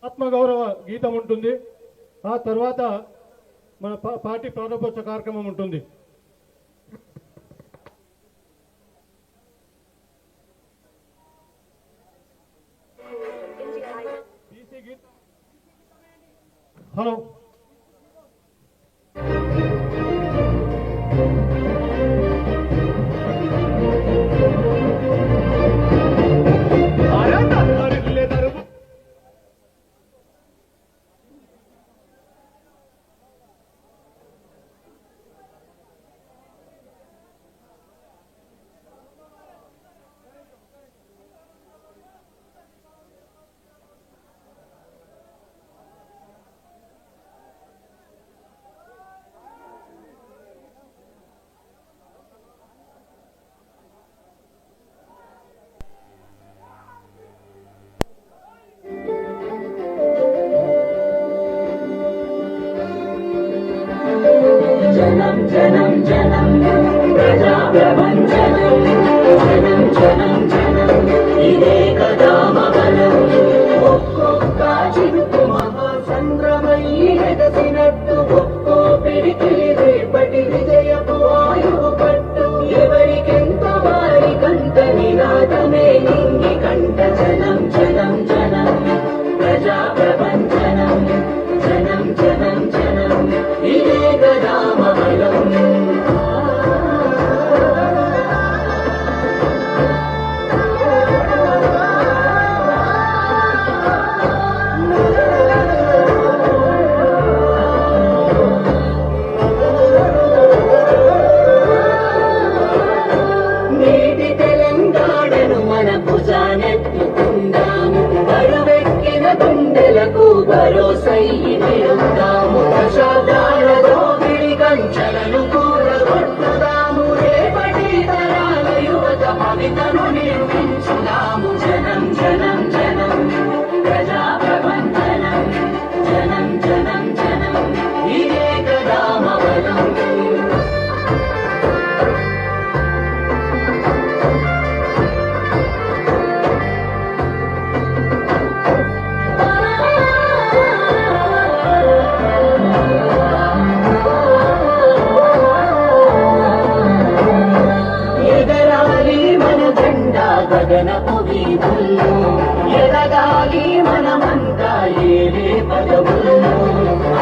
ఆత్మగౌరవ గీతం ఉంటుంది. ఆ తర్వాత మన పార్టీ ప్రారంభోత్సవ కార్యక్రమం ఉంటుంది. హలో జనం జనం జనం ప్రజా ప్రపంచనం జనం జనం జనం ఇదే కదా మగనం ఒక్కొక్క చిరుకు మహాసంద్రమై ఎగసినట్టు ఒక్కో పిడికిలి రేపటి విజయపు వాయువు పట్టు ఎవరికెంత వారికంత నినాదమే నింగి కంట జనం జనం జనం ప్రజా ప్రపంచనం జనం జనం జనం ఇదే కదా మహలం నేటి తెలంగాణను మన భుజానెత్తుకుందాము బరువెక్కిన గుండెలకు భరోసయ్యి నిలుద్దాము దశాబ్దాల దోపిడి కంచెలను కూలగొట్టుదాము రేపటి తరాల యువత భవితను నిర్మించుదాము జనం జనం జనం ప్రజా ప్రపంచనం జనం జనం జనం ఇదే కదా మవలం ఎగరాలి మన జెండా గగనపు వీధుల్లో ఎదగాలి మనమంతా ఏలే పదవుల్లో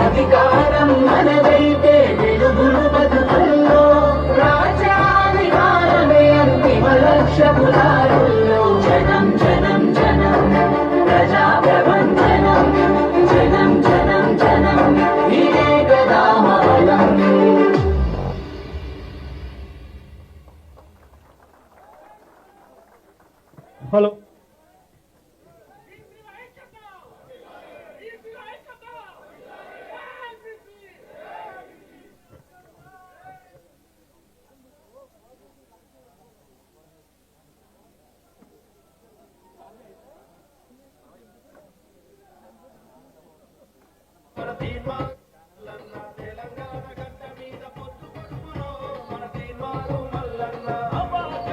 అధికారం మనదైతే వెలుగులు బతుకుల్లో రాజ్యాధికారమే అంతిమ లక్ష్యపు దారుల్లో జనం జనం జనం ప్రజా ప్రపంచనం జనం జనం జనం ఇదే కదా మహలం హలో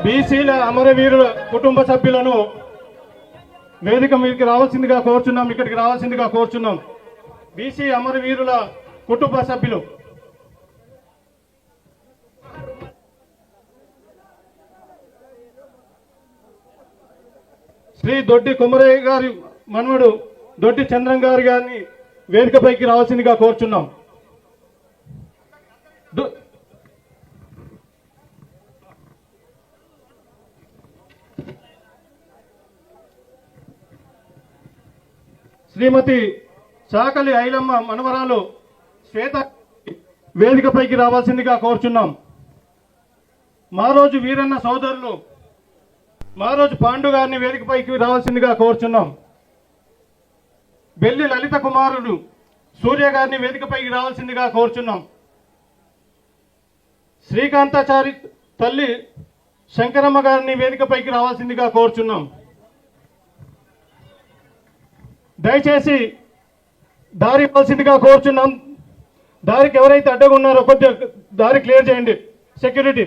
బీసీల అమరవీరుల కుటుంబ సభ్యులను వేదిక మీదకి రావాల్సిందిగా కోరుచున్నాం. ఇక్కడికి రావాల్సిందిగా కోరుచున్నాం. బీసీ అమరవీరుల కుటుంబ సభ్యులు శ్రీ దొడ్డి కుమరయ్య గారి మనవడు దొడ్డి చంద్రం గారిని వేదికపైకి రావాల్సిందిగా కోరుచున్నాం. శ్రీమతి చాకలి ఐలమ్మ మనవరాలు శ్వేత వేదికపైకి రావాల్సిందిగా కోరుచున్నాం. మారోజు వీరన్న సోదరులు మారోజు పాండు గారిని వేదికపైకి రావాల్సిందిగా కోరుచున్నాం. బెల్లి లలిత కుమారుడు సూర్య గారిని వేదికపైకి రావాల్సిందిగా కోరుచున్నాం. శ్రీకాంతాచారి తల్లి శంకరమ్మ గారిని వేదికపైకి రావాల్సిందిగా కోరుచున్నాం. దయచేసి దారి ఇవ్వాల్సిందిగా కోరుచున్నాం. దారికి ఎవరైతే అడ్డగా ఉన్నారో కొద్దిగా దారి క్లియర్ చేయండి. సెక్యూరిటీ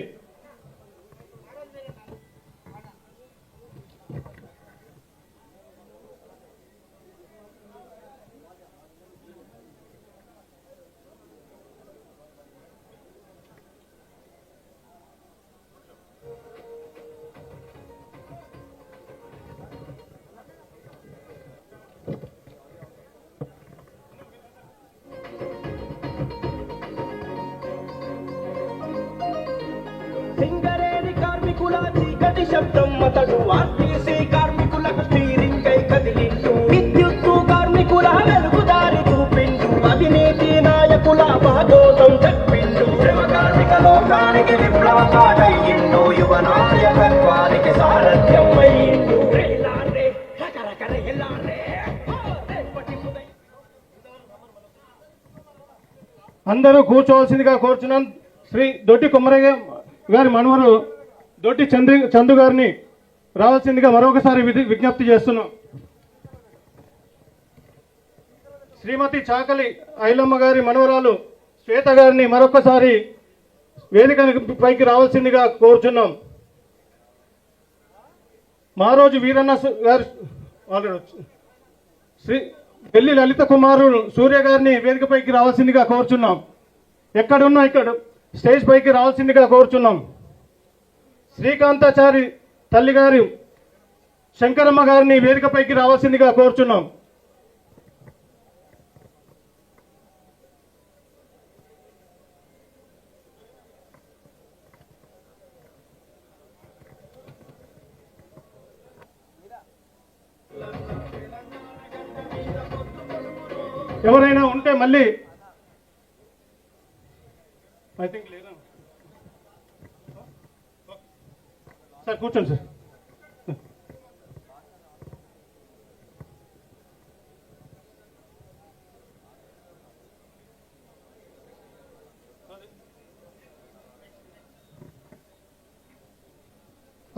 ఒక్కటి శబ్దం అతడు ఆర్టీసీ కార్మికులకు స్టీరింగ్ కై కదిలిండు విద్యుత్తు కార్మికుల వెలుగుదారి చూపిండు అవినీతి నాయకుల భాగోతం చెప్పిండు శ్రమ కార్మిక లోకానికి విప్లవకారయ్యిండు యువ నాయకత్వానికి సారథ్యం అయ్యిండు అందరూ కూర్చోవలసిందిగా కోరుచున్నాం. శ్రీ దొడ్డి కొమరయ్య గారి మనవరు దొడ్డి చందు గారిని రావాల్సిందిగా మరొకసారి విజ్ఞప్తి చేస్తున్నాం. శ్రీమతి చాకలి ఐలమ్మ గారి మనవరాలు శ్వేత గారిని మరొకసారి వేదిక పైకి రావాల్సిందిగా కోరుచున్నాం. మారోజు వీరన్న గారు శ్రీ పెళ్లి లలిత కుమారుడు సూర్య గారిని వేదిక పైకి రావాల్సిందిగా కోరుచున్నాం. ఎక్కడున్నా ఇక్కడ స్టేజ్ పైకి రావాల్సిందిగా కోరుచున్నాం. శ్రీకాంతాచారి తల్లి గారి శంకరమ్మ గారిని వేదిక పైకి రావాల్సిందిగా కోరుచున్నాం. ఎవరైనా ఉంటే మళ్ళీ ఐ థింక్ లేదా సార్ కూర్చోండి సార్.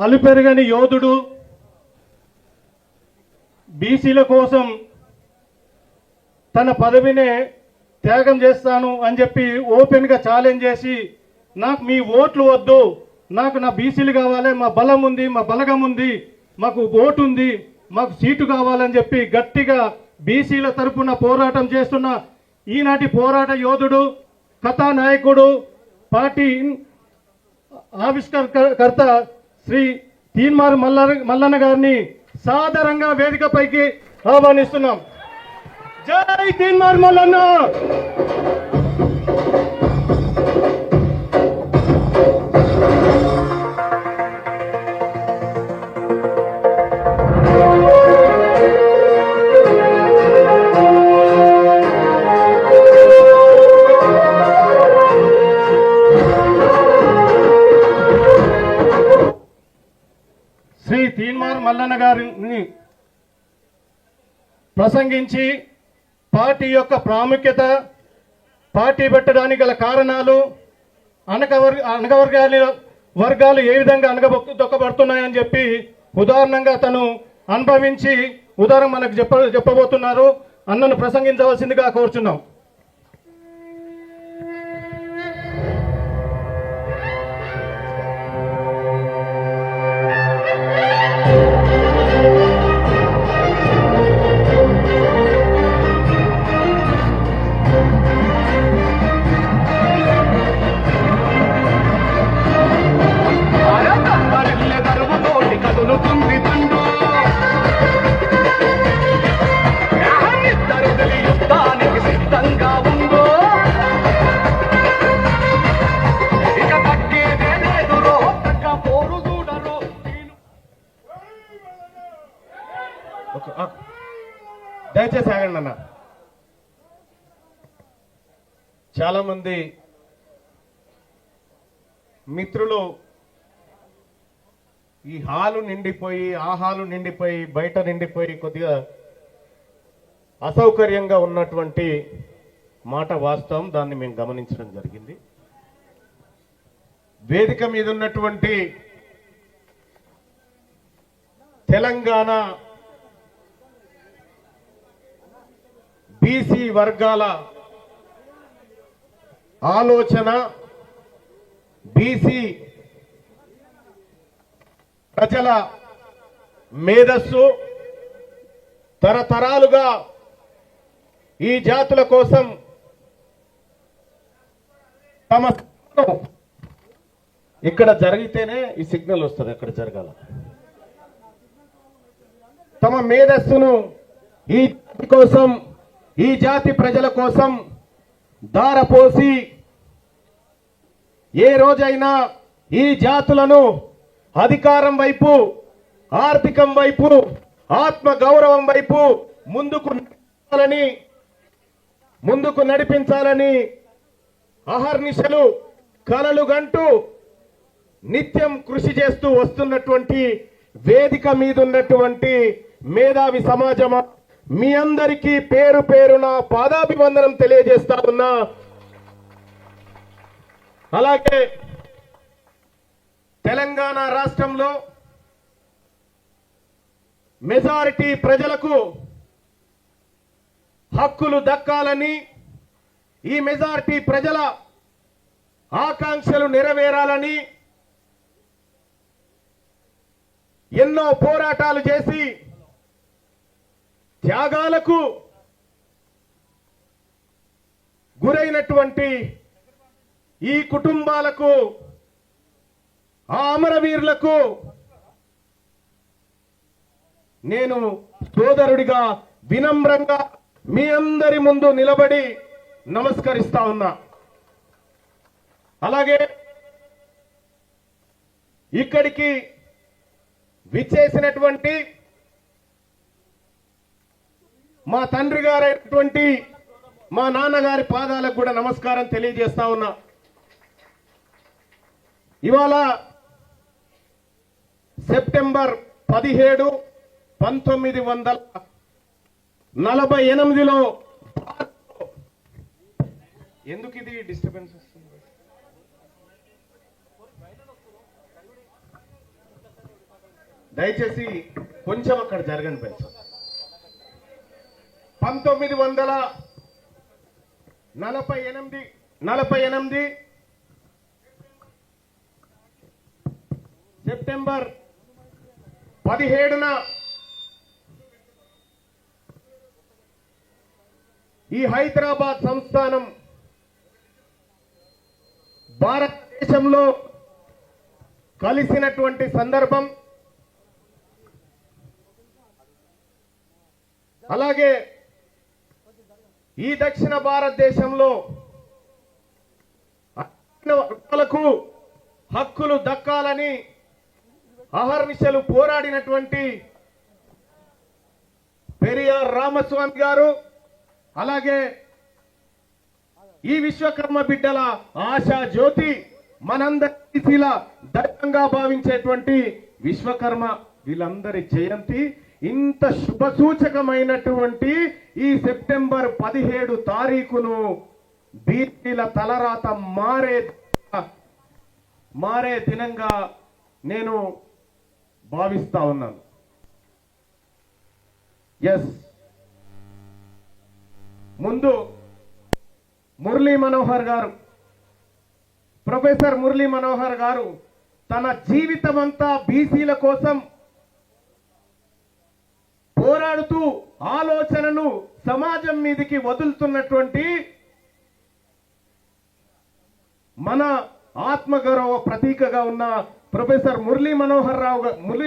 అలుపెరగని యోధుడు, బీసీల కోసం తన పదవినే త్యాగం చేస్తాను అని చెప్పి ఓపెన్గా ఛాలెంజ్ చేసి నాకు మీ ఓట్లు వద్దు, నాకు నా బీసీలు కావాలి, మా బలం ఉంది, మా బలగం ఉంది, మాకు ఓటు ఉంది, మాకు సీటు కావాలని చెప్పి గట్టిగా బీసీల తరపున పోరాటం చేస్తున్న ఈనాటి పోరాట యోధుడు, కథానాయకుడు, పార్టీ ఆవిష్కర్త శ్రీ తీన్మార్ మల్లన్న గారిని సాదరంగా వేదికపైకి ఆహ్వానిస్తున్నాం. జై తీన్మార్ మల్లన్న. శ్రీ తీన్మార్ మల్లన్న గారిని ప్రసంగించి పార్టీ యొక్క ప్రాముఖ్యత, పార్టీ పెట్టడానికి గల కారణాలు, వర్గాలు ఏ విధంగా దొక్కబడుతున్నాయని చెప్పి ఉదాహరణంగా తను అనుభవించి ఉదాహరణ మనకు చెప్పబోతున్నారు. అన్నను ప్రసంగించవలసిందిగా కోరుచున్నాం. దయచేసి ఆగండి అన్న. చాలా మంది మిత్రులు ఈ హాలు నిండిపోయి, ఆ హాలు నిండిపోయి, బయట నిండిపోయి కొద్దిగా అసౌకర్యంగా ఉన్నటువంటి మాట వాస్తవం. దాన్ని మేము గమనించడం జరిగింది. వేదిక మీద ఉన్నటువంటి తెలంగాణ బీసీ వర్గాల ఆలోచన, బీసీ ప్రజల మేధస్సు తరతరాలుగా ఈ జాతుల కోసం తమ ఇక్కడ జరిగితేనే ఈ సిగ్నల్ వస్తుంది, అక్కడ జరగాల. తమ మేధస్సును ఈ జాతి కోసం, ఈ జాతి ప్రజల కోసం ధారపోసి ఏ రోజైనా ఈ జాతులను అధికారం వైపు, ఆర్థికం వైపు, ఆత్మ గౌరవం వైపు ముందుకు నడిపించాలని అహర్నిశలు కలలు గంటూ నిత్యం కృషి చేస్తూ వస్తున్నటువంటి వేదిక మీద ఉన్నటువంటి మేధావి సమాజమా, మీ అందరికీ పేరు పేరున పాదాభివందనం తెలియజేస్తా ఉన్నా. అలాగే తెలంగాణ రాష్ట్రంలో మెజారిటీ ప్రజలకు హక్కులు దక్కాలని, ఈ మెజారిటీ ప్రజల ఆకాంక్షలు నెరవేరాలని ఎన్నో పోరాటాలు చేసి త్యాగాలకు గురైనటువంటి ఈ కుటుంబాలకు, ఆ అమరవీరులకు నేను సోదరుడిగా వినమ్రంగా మీ అందరి ముందు నిలబడి నమస్కరిస్తా ఉన్నా. అలాగే ఇక్కడికి విచ్చేసినటువంటి మా తండ్రి గారైనటువంటి మా నాన్నగారి పాదాలకు కూడా నమస్కారం తెలియజేస్తా ఉన్నా. ఇవాళ సెప్టెంబర్ 17, 1948లో ఎందుకు ఇది డిస్టర్బెన్స్ వస్తుంది? దయచేసి కొంచెం అక్కడ జరగండి పెంచు. 1948 సెప్టెంబర్ 17న ఈ హైదరాబాద్ సంస్థానం భారతదేశంలో కలిసినటువంటి సందర్భం. అలాగే ఈ దక్షిణ భారతదేశంలో వర్గాలకు హక్కులు దక్కాలని అహర్నిశలు పోరాడినటువంటి పెరియార్ రామస్వామి గారు, అలాగే ఈ విశ్వకర్మ బిడ్డల ఆశా జ్యోతి, మనందరి దైవంగా భావించేటువంటి విశ్వకర్మ, వీళ్ళందరి జయంతి ఇంత శుభ సూచకమైనటువంటి ఈ సెప్టెంబర్ 17 తారీఖును బీసీల తలరాత మారే దినంగా నేను భావిస్తా ఉన్నాను. ఎస్, ముందు మురళీ మనోహర్ గారు, ప్రొఫెసర్ మురళీ మనోహర్ గారు తన జీవితమంతా బీసీల కోసం పోరాడుతూ ఆలోచనను సమాజం మీదకి వదులుతున్నటువంటి మన ఆత్మగౌరవ ప్రతీకగా ఉన్న ప్రొఫెసర్ మురళీ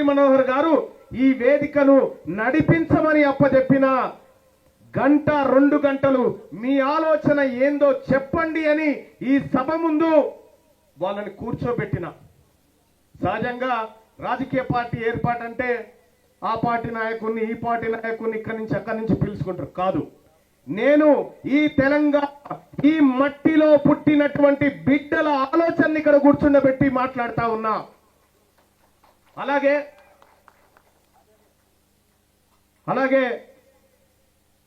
మనోహర్ గారు ఈ వేదికను నడిపించమని అప్పచెప్పిన గంట 2 గంటలు మీ ఆలోచన ఏందో చెప్పండి అని ఈ సభ ముందు వాళ్ళని కూర్చోబెట్టిన. సహజంగా రాజకీయ పార్టీ ఏర్పాటంటే ఆ పార్టీ నాయకుడిని, ఈ పార్టీ నాయకుడిని ఇక్కడి నుంచి అక్కడి నుంచి పిలుచుకుంటారు. కాదు, నేను ఈ తెలంగాణ ఈ మట్టిలో పుట్టినటువంటి బిడ్డల ఆలోచనని ఇక్కడ కూర్చుండబెట్టి మాట్లాడుతా ఉన్నా. అలాగే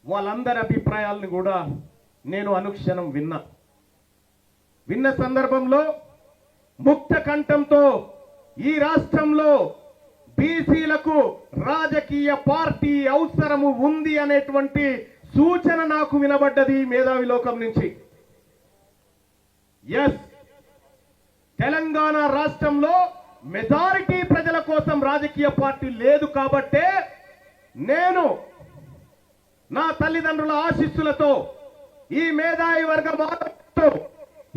వాళ్ళందరి అభిప్రాయాలను కూడా నేను అనుక్షణం విన్న సందర్భంలో ముక్త కంఠంతో ఈ రాష్ట్రంలో బీసీలకు రాజకీయ పార్టీ అవసరము ఉంది అనేటువంటి సూచన నాకు వినబడ్డది మేధావి లోకం నుంచి. ఎస్, తెలంగాణ రాష్ట్రంలో మెజారిటీ ప్రజల కోసం రాజకీయ పార్టీ లేదు కాబట్టే నేను నా తల్లిదండ్రుల ఆశీస్సులతో, ఈ మేధావి వర్గం ఆదరణతో,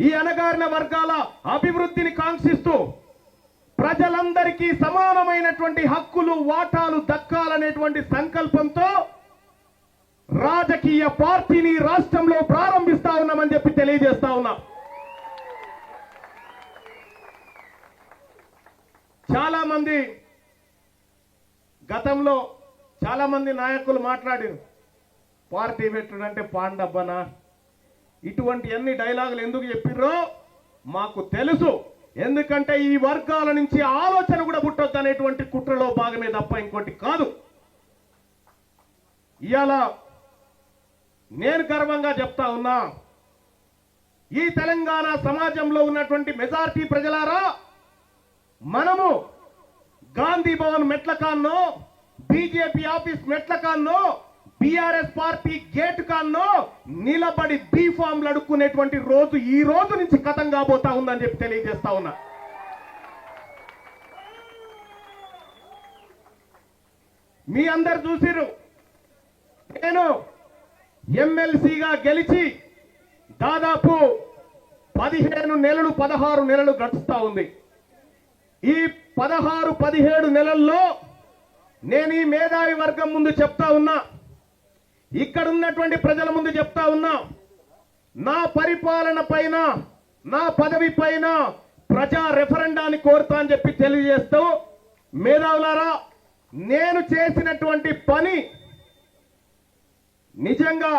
ఈ అణగారిన వర్గాల అభివృద్ధిని కాంక్షిస్తూ ప్రజలందరికీ సమానమైనటువంటి హక్కులు, వాటాలు దక్కాలనేటువంటి సంకల్పంతో రాజకీయ పార్టీని రాష్ట్రంలో ప్రారంభిస్తా ఉన్నామని చెప్పి తెలియజేస్తా ఉన్నా. చాలా మంది గతంలో చాలా మంది నాయకులు మాట్లాడారు, పార్టీ పెట్టుడంటే పాండబ్బనా, ఇటువంటి అన్ని డైలాగులు ఎందుకు చెప్పిర్రో మాకు తెలుసు. ఎందుకంటే ఈ వర్గాల నుంచి ఆలోచన కూడా పుట్టొద్దు అనేటువంటి కుట్రలో భాగమే తప్ప ఇంకోటి కాదు. ఇవాళ నేను గర్వంగా చెప్తా ఉన్నా, ఈ తెలంగాణ సమాజంలో ఉన్నటువంటి మెజారిటీ ప్రజలారా, మనము గాంధీ భవన్ మెట్ల కాన్నో, బీజేపీ ఆఫీస్ మెట్ల కాన్నో, బీఆర్ఎస్ పార్టీ గేట్ కాన్నో నిలబడి బీఫామ్లు అడుక్కునేటువంటి రోజు ఈ రోజు నుంచి కథం కాబోతా ఉందని చెప్పి తెలియజేస్తా ఉన్నా. మీ అందరు చూసిరు, నేను ఎమ్మెల్సీగా గెలిచి దాదాపు 15 నెలలు 16 నెలలు గడుస్తా ఉంది. ఈ 16-17 నెలల్లో నేను ఈ మేధావి వర్గం ముందు చెప్తా ఉన్నా, ఇక్కడ ఉన్నటువంటి ప్రజల ముందు చెప్తా ఉన్నా, నా పరిపాలన పైన, నా పదవి పైన ప్రజా రెఫరెండాన్ని కోరుతా అని చెప్పి తెలియజేస్తూ, మేధావులారా, నేను చేసినటువంటి పని నిజంగా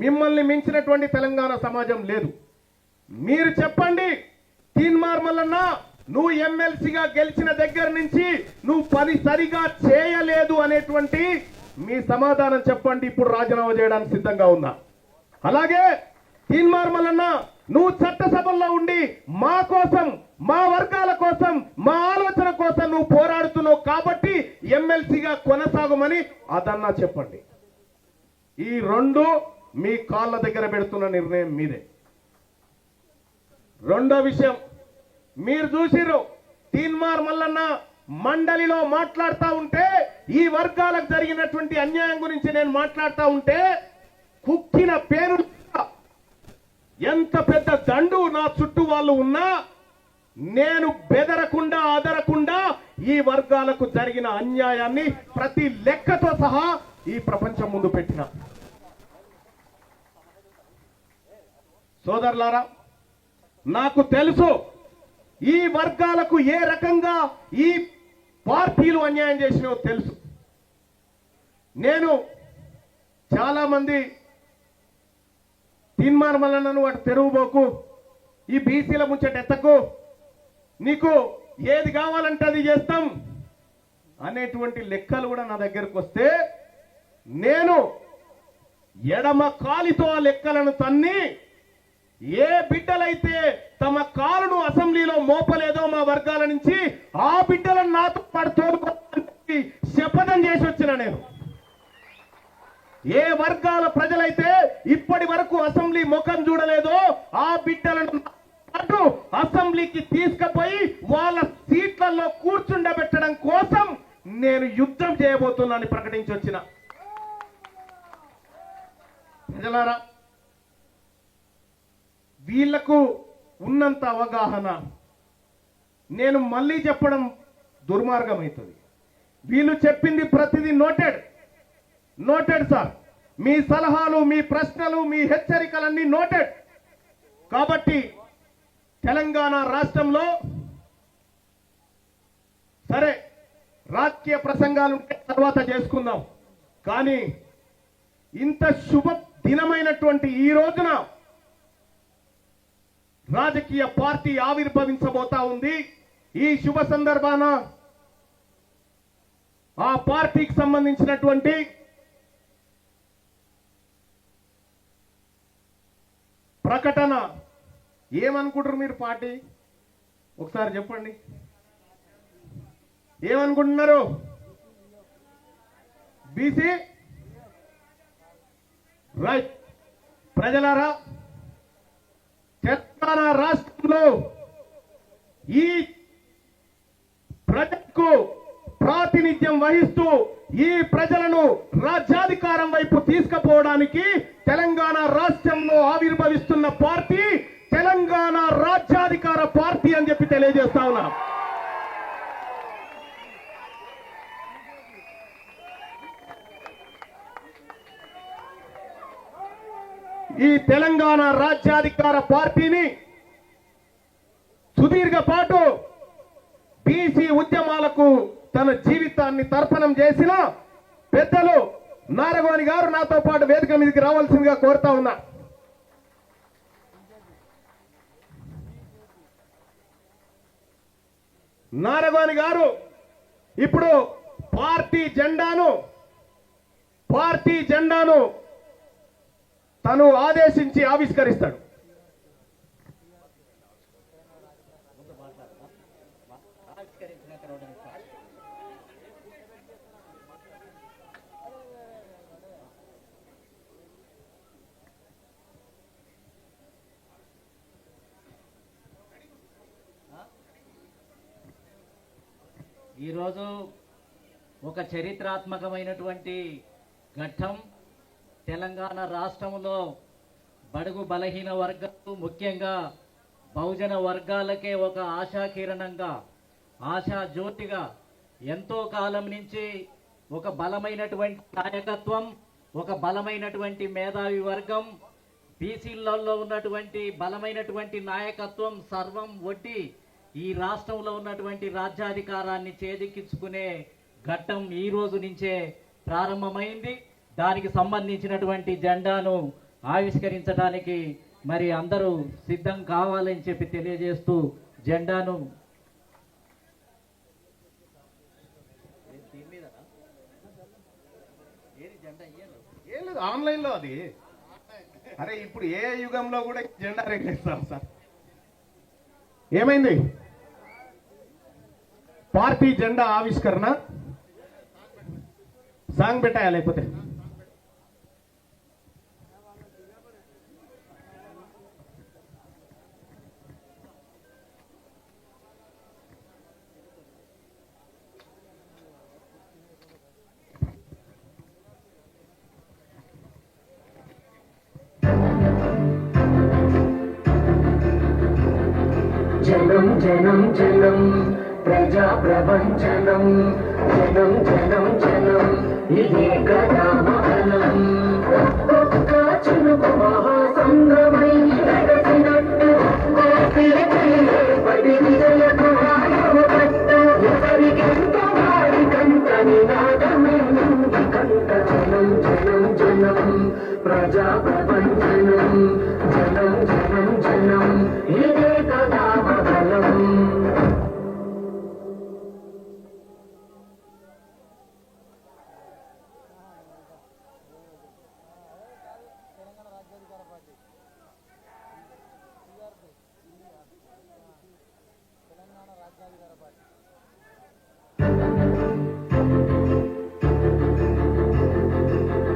మిమ్మల్ని మించినటువంటి తెలంగాణ సమాజం లేదు. మీరు చెప్పండి, తీన్మార్ మల్లన్న నువ్వు ఎమ్మెల్సీగా గెలిచిన దగ్గర నుంచి నువ్వు పని సరిగా చేయలేదు అనేటువంటి మీ సమాధానం చెప్పండి. ఇప్పుడు రాజీనామా చేయడానికి సిద్ధంగా ఉన్నా. అలాగే తీన్మార్ మల్లన్న నువ్వు చట్టసభల్లో ఉండి మా కోసం, మా వర్గాల కోసం, మా ఆలోచన కోసం నువ్వు పోరాడుతున్నావు కాబట్టి ఎమ్మెల్సీగా కొనసాగమని అదన్నా చెప్పండి. ఈ రెండు మీ కాళ్ళ దగ్గర పెడుతున్న నిర్ణయం మీదే. రెండో విషయం, మీరు చూసిరు, తీన్మార్ మల్లన్న మండలిలో మాట్లాడుతూ ఉంటే, ఈ వర్గాలకు జరిగినటువంటి అన్యాయం గురించి నేను మాట్లాడుతూ ఉంటే, కుక్కిన పేరు ఎంత పెద్ద దండు నా చుట్టూ వాళ్ళు ఉన్నా నేను బెదరకుండా అదరకుండా ఈ వర్గాలకు జరిగిన అన్యాయాన్ని ప్రతి లెక్కతో సహా ఈ ప్రపంచం ముందు పెట్టిన. సోదరులారా, నాకు తెలుసు ఈ వర్గాలకు ఏ రకంగా ఈ పార్టీలు అన్యాయం చేసినో తెలుసు. నేను చాలా మంది తీన్మార్ మల్లన్నను వాటి తెరువుబోకు, ఈ బీసీల ముచ్చట ఎత్తకు, నీకు ఏది కావాలంటే అది చేస్తాం అనేటువంటి లెక్కలు కూడా నా దగ్గరకు వస్తే, నేను ఎడమ కాలితో ఆ లెక్కలను తన్ని, ఏ బిడ్డలైతే తమ కాలును అసెంబ్లీలో మోపలేదో మా వర్గాల నుంచి, ఆ బిడ్డలను నాతో పాటు తోడుకోవాలని శపథం చేసి వచ్చిన నేను. ఏ వర్గాల ప్రజలైతే ఇప్పటి వరకు అసెంబ్లీ ముఖం చూడలేదో ఆ బిడ్డలను పాటు అసెంబ్లీకి తీసుకుపోయి వాళ్ళ సీట్లలో కూర్చుండబెట్టడం కోసం నేను యుద్ధం చేయబోతున్నానని ప్రకటించి వచ్చిన. ప్రజలారా, వీళ్లకు ఉన్నంత అవగాహన నేను మళ్ళీ చెప్పడం దుర్మార్గం అవుతుంది. వీళ్ళు చెప్పింది ప్రతిదీ నోటెడ్ సార్. మీ సలహాలు, మీ ప్రశ్నలు, మీ హెచ్చరికలన్నీ నోటెడ్. కాబట్టి తెలంగాణ రాష్ట్రంలో సరే రాజకీయ ప్రసంగాలు ఉంటే తర్వాత చేసుకుందాం, కానీ ఇంత శుభ దినమైనటువంటి ఈ రోజున రాజకీయ పార్టీ ఆవిర్భవించబోతా ఉంది. ఈ శుభ సందర్భాన ఆ పార్టీకి సంబంధించినటువంటి ప్రకటన ఏమనుకుంటారు మీరు? పార్టీ ఒకసారి చెప్పండి, ఏమనుకుంటున్నారు? BC right. ప్రజలారా, తెలంగాణ రాష్ట్రంలో ఈ ప్రజలకు ప్రాతినిధ్యం వహిస్తూ ఈ ప్రజలను రాజ్యాధికారం వైపు తీసుకుపోవడానికి తెలంగాణ రాష్ట్రంలో ఆవిర్భవిస్తున్న పార్టీ తెలంగాణ రాజ్యాధికార పార్టీ అని చెప్పి తెలియజేస్తా ఉన్నా. ఈ తెలంగాణ రాజ్యాధికార పార్టీని సుదీర్ఘ పాటు బీసీ ఉద్యమాలకు తన జీవితాన్ని తర్పణం చేసిన పెద్దలు నారగోని గారు నాతో పాటు వేదిక మీదకి రావాల్సిందిగా కోరుతా ఉన్నా. నారగోని గారు ఇప్పుడు పార్టీ జెండాను తను ఆదేశించి ఆవిష్కరిస్తాడు. ఈరోజు ఒక చరిత్రాత్మకమైనటువంటి ఘట్టం. తెలంగాణ రాష్ట్రంలో బడుగు బలహీన వర్గాలు, ముఖ్యంగా బహుజన వర్గాలకే ఒక ఆశాకిరణంగా, ఆశా జ్యోతిగా ఎంతో కాలం నుంచి ఒక బలమైనటువంటి నాయకత్వం, ఒక బలమైనటువంటి మేధావి వర్గం, బీసీలలో ఉన్నటువంటి బలమైనటువంటి నాయకత్వం సర్వం ఒడ్డి ఈ రాష్ట్రంలో ఉన్నటువంటి రాజ్యాధికారాన్ని చేజిక్కించుకునే ఘట్టం ఈ రోజు నుంచే ప్రారంభమైంది. దానికి సంబంధించినటువంటి జెండాను ఆవిష్కరించడానికి మరి అందరూ సిద్ధం కావాలని చెప్పి తెలియజేస్తూ జెండాను ఏం లేదు, ఆన్లైన్లో అది. అరే ఇప్పుడు ఏ యుగంలో కూడా జెండా రేఖిస్తాం సార్. ఏమైంది? పార్టీ జెండా ఆవిష్కరణ సాంగ్ పెట్టాయా? లేకపోతే జనం జనం జనం ప్రజా ప్రపంచనం, జనం జనం జనం ఇదే కదా మహనం. ఒక్కొక్క చినుకు మహాసంద్రమై ఎగసినట్టు, పడి విజయకు ఆయువట్టు, ఎవరికెంత వాడికంత నినాదమే నుండి కంట. జనం జనం జనం ప్రజా ప్రపంచనం, జనం జనం జనం ఇదే కదా మహనం.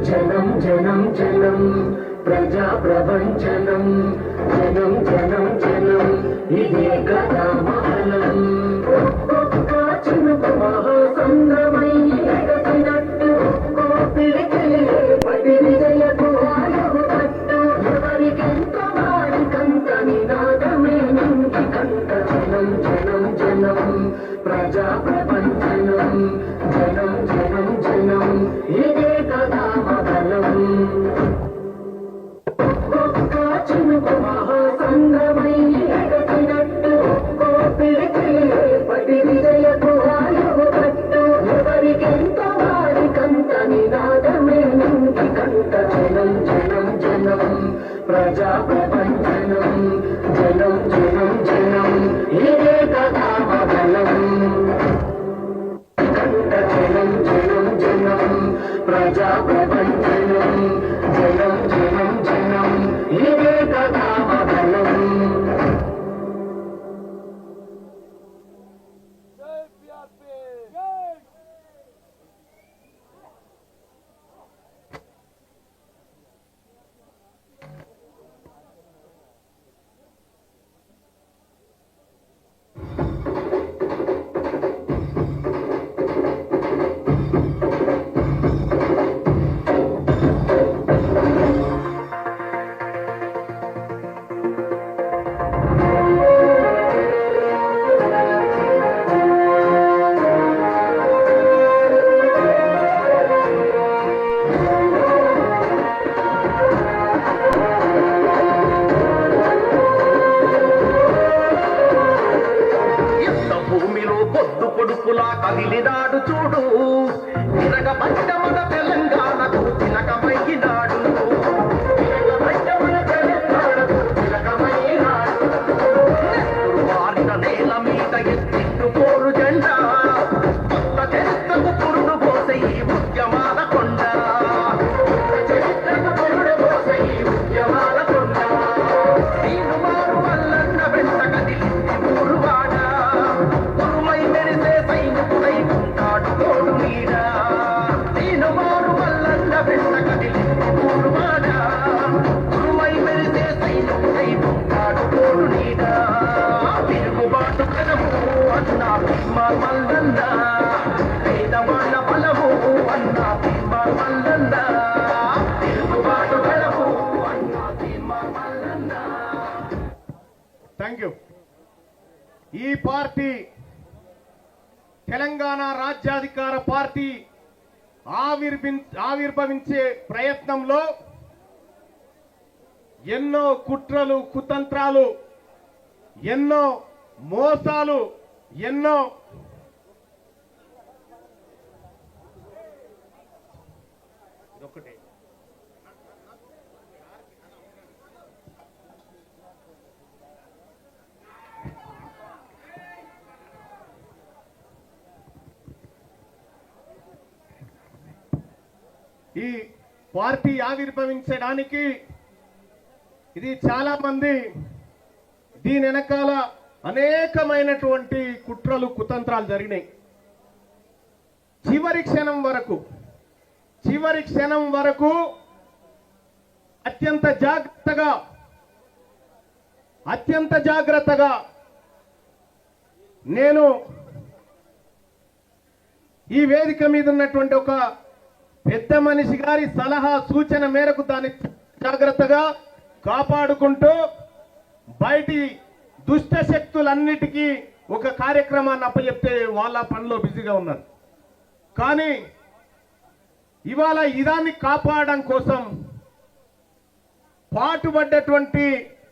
జనం జనం జనం ప్రజా ప్రపంచనం, జనం జనం జనం ఇదే కదా మహనం. ఒక్కొక్క చినుకు మహాసంద్రమై ఎగసినట్టు, పడి విజయకు ఆయువట్టు, ఎవరికెంత వాడికంత నినాదమే నుండి కంట. జనం జనం జనం ప్రజా ప్రపంచనం, జనం జనం జనం ఇదే కదా మహనం. ఒక్కొక్క చినుకు మహాసంద్రమై ఎగసినట్టు, పడి విజయకు ఆయువట్టు, ఎవరికెంత వాడికంత నినాదమే నుండి కంట. జనం జనం జనం ప్రజా ప్రపంచనం, జనం జనం జనం ఇదే కదా మహనం. కంట జనం జనం జనం ప్రజా ప్రపంచనం, జనం జనం జనం ఇదే కదా మహనం. చూడు తిరగబడ్డ మన తెలంగాణకు తిలకమయ్యినాడు తిరగబడ్డ మన తెలంగాణకు తిలకమయ్యినాడు వారిన నేల మీద ఎత్తిండు పోరు జెండా కొత్త చరిత్రకు పురుడు పోసే ఈ ఉద్యమాల కొండ చరిత్రకు పురుడు పోసే ఈ ఉద్యమాల కొండ నీరు మారు వల్లన్న వెంట కదిలింది ఊరువాడ ఉరుమై మెరిసే సైనికుడై ఉంటాడు తోడు నీడ నీరు మారు వల్లన్న వెంట కదిలింది ఊరువాడ ఉరుమై మెరిసే సైనికుడై ఉంటాడు తోడు నీడ తిరుగుబాటు కదము అన్నా భీమ మల్లన్న పేదవాళ్ళ బలము అన్నా భీమ మల్లన్న తిరుగుబాటు కదము అన్నా భీమ మల్లన్న. Thank you. ఈ పార్టీ తెలంగాణ రాజ్యాధికార పార్టీ ఆవిర్భవించే ప్రయత్నంలో ఎన్నో కుట్రలు కుతంత్రాలు ఎన్నో మోసాలు ఎన్నో ఈ పార్టీ ఆవిర్భవించడానికి ఇది చాలా మంది దీని వెనకాల అనేకమైనటువంటి కుట్రలు కుతంత్రాలు జరిగినాయి. చివరి క్షణం వరకు అత్యంత జాగ్రత్తగా నేను ఈ వేదిక మీద ఉన్నటువంటి ఒక పెద్ద మనిషి గారి సలహా సూచన మేరకు దాన్ని జాగ్రత్తగా కాపాడుకుంటూ బయటి దుష్ట శక్తులన్నిటికీ ఒక కార్యక్రమాన్ని అప్పచెప్తే వాళ్ళ పనిలో బిజీగా ఉన్నారు. కానీ ఇవాళ ఇదాన్ని కాపాడడం కోసం పాటుపడ్డటువంటి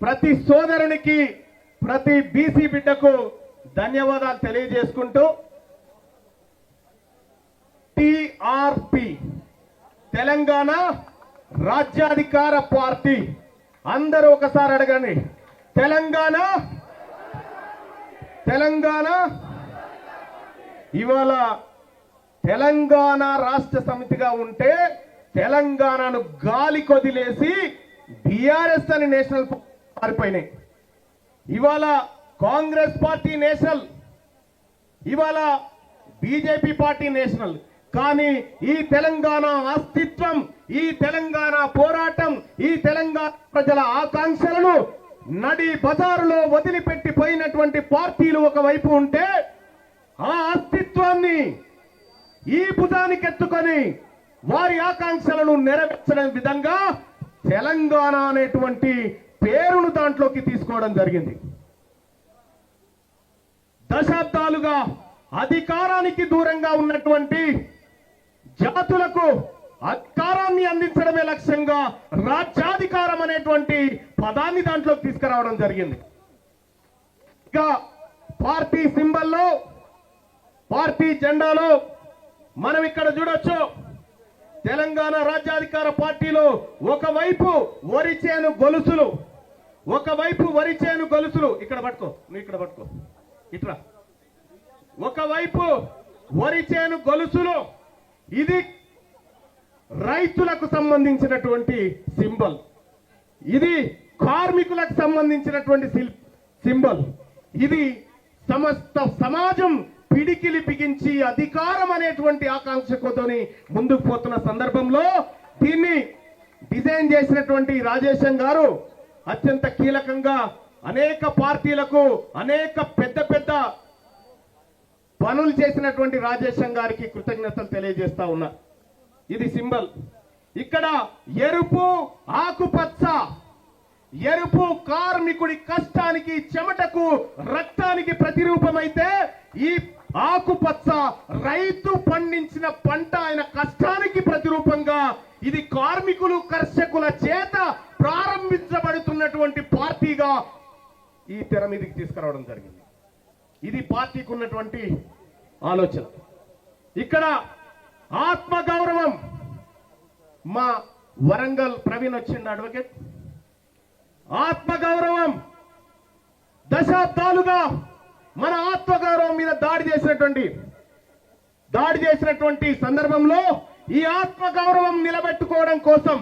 ప్రతి సోదరునికి ప్రతి బీసీ బిడ్డకు ధన్యవాదాలు తెలియజేసుకుంటూ టిఆర్పి తెలంగాణ రాజ్యాధికార పార్టీ అందరూ ఒకసారి అడగండి. తెలంగాణ ఇవాళ తెలంగాణ రాష్ట్ర సమితిగా ఉంటే తెలంగాణను గాలి కొదిలేసి బీఆర్ఎస్ అని నేషనల్ మారిపోయినాయి. ఇవాళ కాంగ్రెస్ పార్టీ నేషనల్, ఇవాళ బీజేపీ పార్టీ నేషనల్. కానీ ఈ తెలంగాణ అస్తిత్వం, ఈ తెలంగాణ పోరాటం, ఈ తెలంగాణ ప్రజల ఆకాంక్షలను నడి బజారులో వదిలిపెట్టిపోయినటువంటి పార్టీలు ఒకవైపు ఉంటే ఆ అస్తిత్వాన్ని ఈ భుజానికెత్తుకొని వారి ఆకాంక్షలను నెరవేర్చడం విధంగా తెలంగాణ అనేటువంటి పేరును దాంట్లోకి తీసుకోవడం జరిగింది. దశాబ్దాలుగా అధికారానికి దూరంగా ఉన్నటువంటి జాతులకు అధికారాన్ని అందించడమే లక్ష్యంగా రాజ్యాధికారం అనేటువంటి పదాన్ని దాంట్లోకి తీసుకురావడం జరిగింది. ఇక పార్టీ సింబల్లో, పార్టీ జెండాలో మనం ఇక్కడ చూడొచ్చు. తెలంగాణ రాజ్యాధికార పార్టీలో ఒకవైపు వరిచేను గొలుసులు, ఇక్కడ పట్టుకో, నువ్వు ఇక్కడ పట్టుకో, ఇట్లా ఒకవైపు వరిచేను గొలుసులు, ఇది రైతులకు సంబంధించినటువంటి సింబల్, ఇది కార్మికులకు సంబంధించినటువంటి సింబల్, ఇది సమస్త సమాజం పిడికిలి బిగించి అధికారం అనేటువంటి ఆకాంక్షతోని ముందుకు పోతున్న సందర్భంలో దీన్ని డిజైన్ చేసినటువంటి రాజేశం గారు అత్యంత కీలకంగా అనేక పార్టీలకు అనేక పెద్ద పెద్ద పనులు చేసినటువంటి రాజేశం గారికి కృతజ్ఞతలు తెలియజేస్తా ఉన్నా. ఇది సింబల్. ఇక్కడ ఎరుపు ఆకుపచ్చ, ఎరుపు కార్మికుడి కష్టానికి చెమటకు రక్తానికి ప్రతిరూపమైతే ఈ ఆకుపచ్చ రైతు పండించిన పంట ఆయన కష్టానికి ప్రతిరూపంగా ఇది కార్మికులు కర్షకుల చేత ప్రారంభించబడుతున్నటువంటి పార్టీగా ఈ తెర మీదకి తీసుకురావడం జరిగింది. ఇది పార్టీకి ఉన్నటువంటి ఆలోచన. ఇక్కడ ఆత్మగౌరవం, మా వరంగల్ ప్రవీణ్ వచ్చిండు అడ్వకేట్, ఆత్మగౌరవం దశాబ్దాలుగా మన ఆత్మగౌరవం మీద దాడి చేసినటువంటి సందర్భంలో ఈ ఆత్మగౌరవం నిలబెట్టుకోవడం కోసం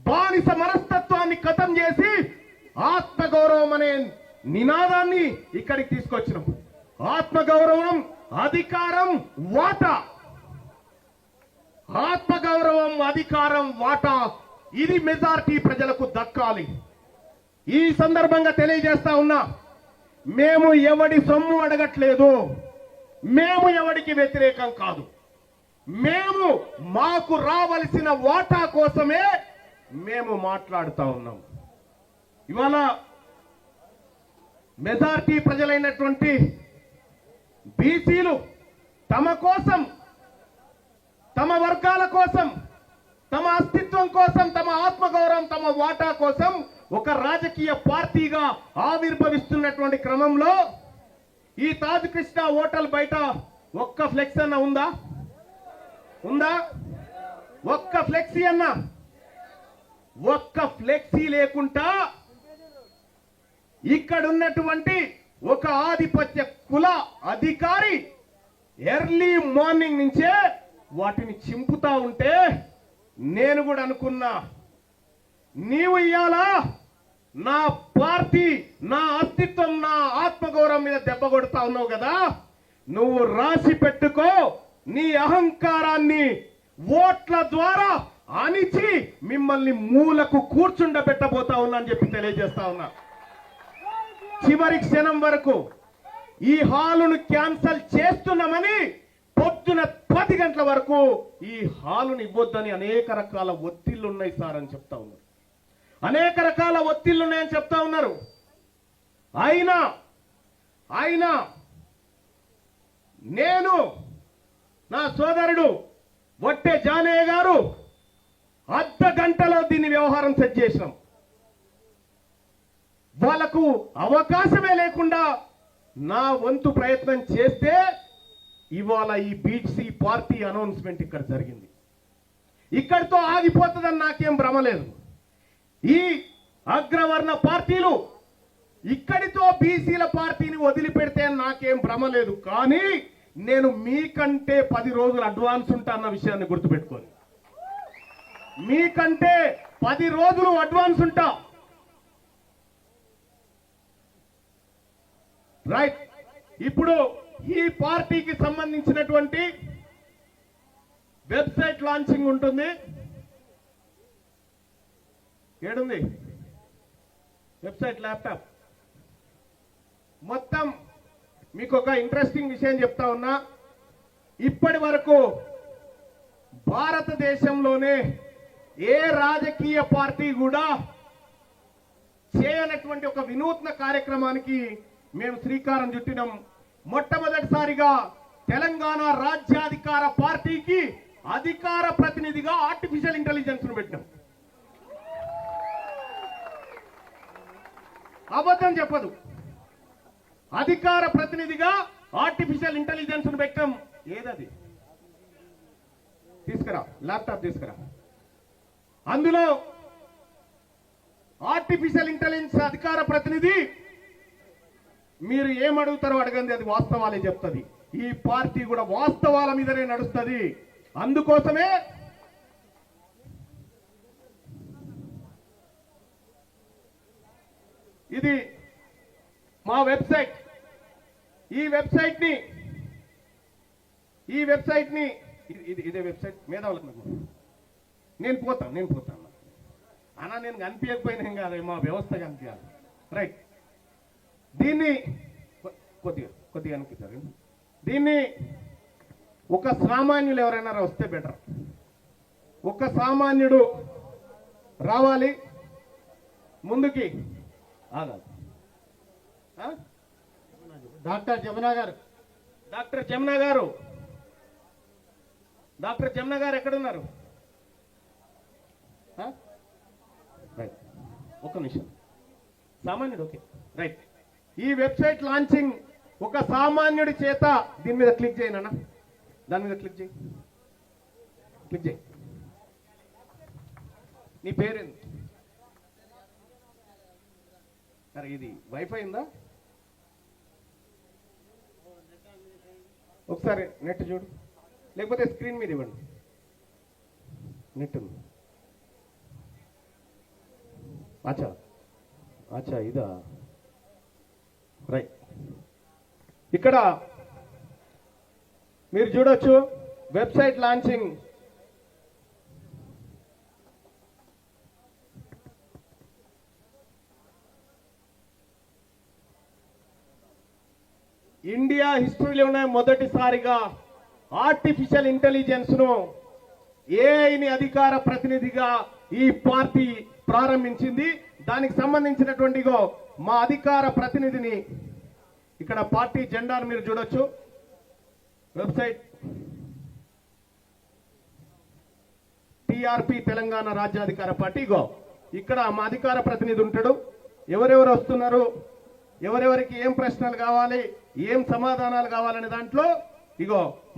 బానిస మనస్తత్వాన్ని ఖతం చేసి ఆత్మగౌరవం అనే నినాదాన్ని ఇక్కడికి తీసుకొచ్చినాం. ఆత్మగౌరవం, అధికారం, వాటా. ఆత్మగౌరవం, అధికారం, వాటా ఇది మెజారిటీ ప్రజలకు దక్కాలి. ఈ సందర్భంగా తెలియజేస్తా ఉన్నా, మేము ఎవడి సొమ్ము అడగట్లేదు, మేము ఎవడికి వ్యతిరేకం కాదు. మేము మాకు రావలసిన వాటా కోసమే మేము మాట్లాడుతా ఉన్నాం. ఇవాళ మెజారిటీ ప్రజలైనటువంటి బీసీలు తమ కోసం, తమ వర్గాల కోసం, తమ అస్తిత్వం కోసం, తమ ఆత్మగౌరవం, తమ వాటా కోసం ఒక రాజకీయ పార్టీగా ఆవిర్భవిస్తున్నటువంటి క్రమంలో ఈ తాజ్ కృష్ణ హోటల్ బయట ఒక్క ఫ్లెక్స్ అన్న ఉందా? ఒక్క ఫ్లెక్సీ అన్న? ఒక్క ఫ్లెక్సీ లేకుండా ఇక్కడ ఉన్నటువంటి ఒక ఆధిపత్య కుల అధికారి ఎర్లీ మార్నింగ్ నుంచే వాటిని చింపుతా ఉంటే నేను కూడా అనుకున్నా, నీవు ఇయ్యాలా నా పార్టీ, నా అస్తిత్వం, నా ఆత్మగౌరవం మీద దెబ్బ కొడతా ఉన్నావు కదా, నువ్వు రాసి పెట్టుకో, నీ అహంకారాన్ని ఓట్ల ద్వారా అణిచి మిమ్మల్ని మూలకు కూర్చుండబెట్టబోతా ఉన్నా అని చెప్పి తెలియజేస్తా ఉన్నా. చివరి క్షణం వరకు ఈ హాలును క్యాన్సల్ చేస్తున్నామని పొద్దున 10 గంటల వరకు ఈ హాలును ఇవ్వొద్దని అనేక రకాల ఒత్తిళ్లు ఉన్నాయి సార్ అని చెప్తా ఉన్నారు. అనేక రకాల ఒత్తిళ్లు ఉన్నాయని చెప్తా ఉన్నారు. అయినా నేను, నా సోదరుడు వట్టే జానయ్య గారు అర్ధ గంటలో దీన్ని వ్యవహారం సెట్ చేసినాం. వాళ్లకు అవకాశమే లేకుండా నా వంతు ప్రయత్నం చేస్తే ఇవాళ ఈ బీసీ పార్టీ అనౌన్స్మెంట్ ఇక్కడ జరిగింది. ఇక్కడితో ఆగిపోతుందని నాకేం భ్రమ లేదు. ఈ అగ్రవర్ణ పార్టీలు ఇక్కడితో బీసీల పార్టీని వదిలిపెడితే నాకేం భ్రమ లేదు. కానీ నేను మీకంటే 10 రోజులు అడ్వాన్స్ ఉంటా అన్న విషయాన్ని గుర్తుపెట్టుకోండి. మీకంటే 10 రోజులు అడ్వాన్స్ ఉంటా. రైట్. ఇప్పుడు ఈ పార్టీకి సంబంధించినటువంటి వెబ్సైట్ లాంచింగ్ ఉంటుంది. ఏడుంది వెబ్సైట్? ల్యాప్టాప్. మొత్తం మీకు ఒక ఇంట్రెస్టింగ్ విషయం చెప్తా ఉన్నా. ఇప్పటి వరకు భారతదేశంలోనే ఏ రాజకీయ పార్టీ కూడా చేయనటువంటి ఒక వినూత్న కార్యక్రమానికి మేము శ్రీకారం చుట్టినాం. మొట్టమొదటిసారిగా తెలంగాణ రాజ్యాధికార పార్టీకి అధికార ప్రతినిధిగా ఆర్టిఫిషియల్ ఇంటెలిజెన్స్ ను పెట్టినాం. అబద్ధం చెప్పదు. అధికార ప్రతినిధిగా ఆర్టిఫిషియల్ ఇంటెలిజెన్స్ ను పెట్టాం. ఏదది? తీసుకురా, ల్యాప్టాప్ తీసుకురా. అందులో ఆర్టిఫిషియల్ ఇంటెలిజెన్స్ అధికార ప్రతినిధి మీరు ఏమడుగుతారో అడగండి, అది వాస్తవాలే చెప్తుంది. ఈ పార్టీ కూడా వాస్తవాల మీదనే నడుస్తుంది. అందుకోసమే ఇది మా వెబ్సైట్. ఈ వెబ్సైట్ ని ఇదే వెబ్సైట్. మేధావులకు నేను పోతాను అన్నా. నేను కనిపించకపోయినా కాదు, మా వ్యవస్థ కనిపించాలి. రైట్. దీన్ని కొద్దిగా అనిపిస్తారు. దీన్ని ఒక సామాన్యులు ఎవరైనా వస్తే బెటర్. ఒక సామాన్యుడు రావాలి ముందుకి. ఆగాలి. డాక్టర్ జమున గారు ఎక్కడున్నారు? రైట్, ఒక్క నిమిషం. సామాన్యుడు. Okay, right. ఈ వెబ్సైట్ లాంచింగ్ ఒక సామాన్యుడి చేత, దీని మీద క్లిక్ చేయనన్నా. దాని మీద క్లిక్ చేయి, క్లిక్ చేయి. నీ పేరేంది? సరే, ఇది వైఫై ఉందా? ఒకసారి నెట్ చూడు, లేకపోతే స్క్రీన్ మీద ఇవ్వండి. నెట్ ఉంది. అచ్చా అచ్చా, ఇదా? రైట్. ఇక్కడ మీరు చూడొచ్చు వెబ్సైట్ లాంచింగ్. ఇండియా హిస్టరీలోనే మొదటిసారిగా ఆర్టిఫిషియల్ ఇంటెలిజెన్స్ ను, ఏఐని అధికార ప్రతినిధిగా ఈ పార్టీ ప్రారంభించింది. దానికి సంబంధించినటువంటి మా అధికార ప్రతినిధిని, ఇక్కడ పార్టీ జెండాను మీరు చూడొచ్చు. Website TRP Telangana Rajyadhikara party. ఇక్కడ మా అధికార ప్రతినిధి ఉంటాడు. ఎవరెవరు వస్తున్నారు, ఎవరెవరికి ఏం ప్రశ్నలు కావాలి, ఏం సమాధానాలు కావాలనే దాంట్లో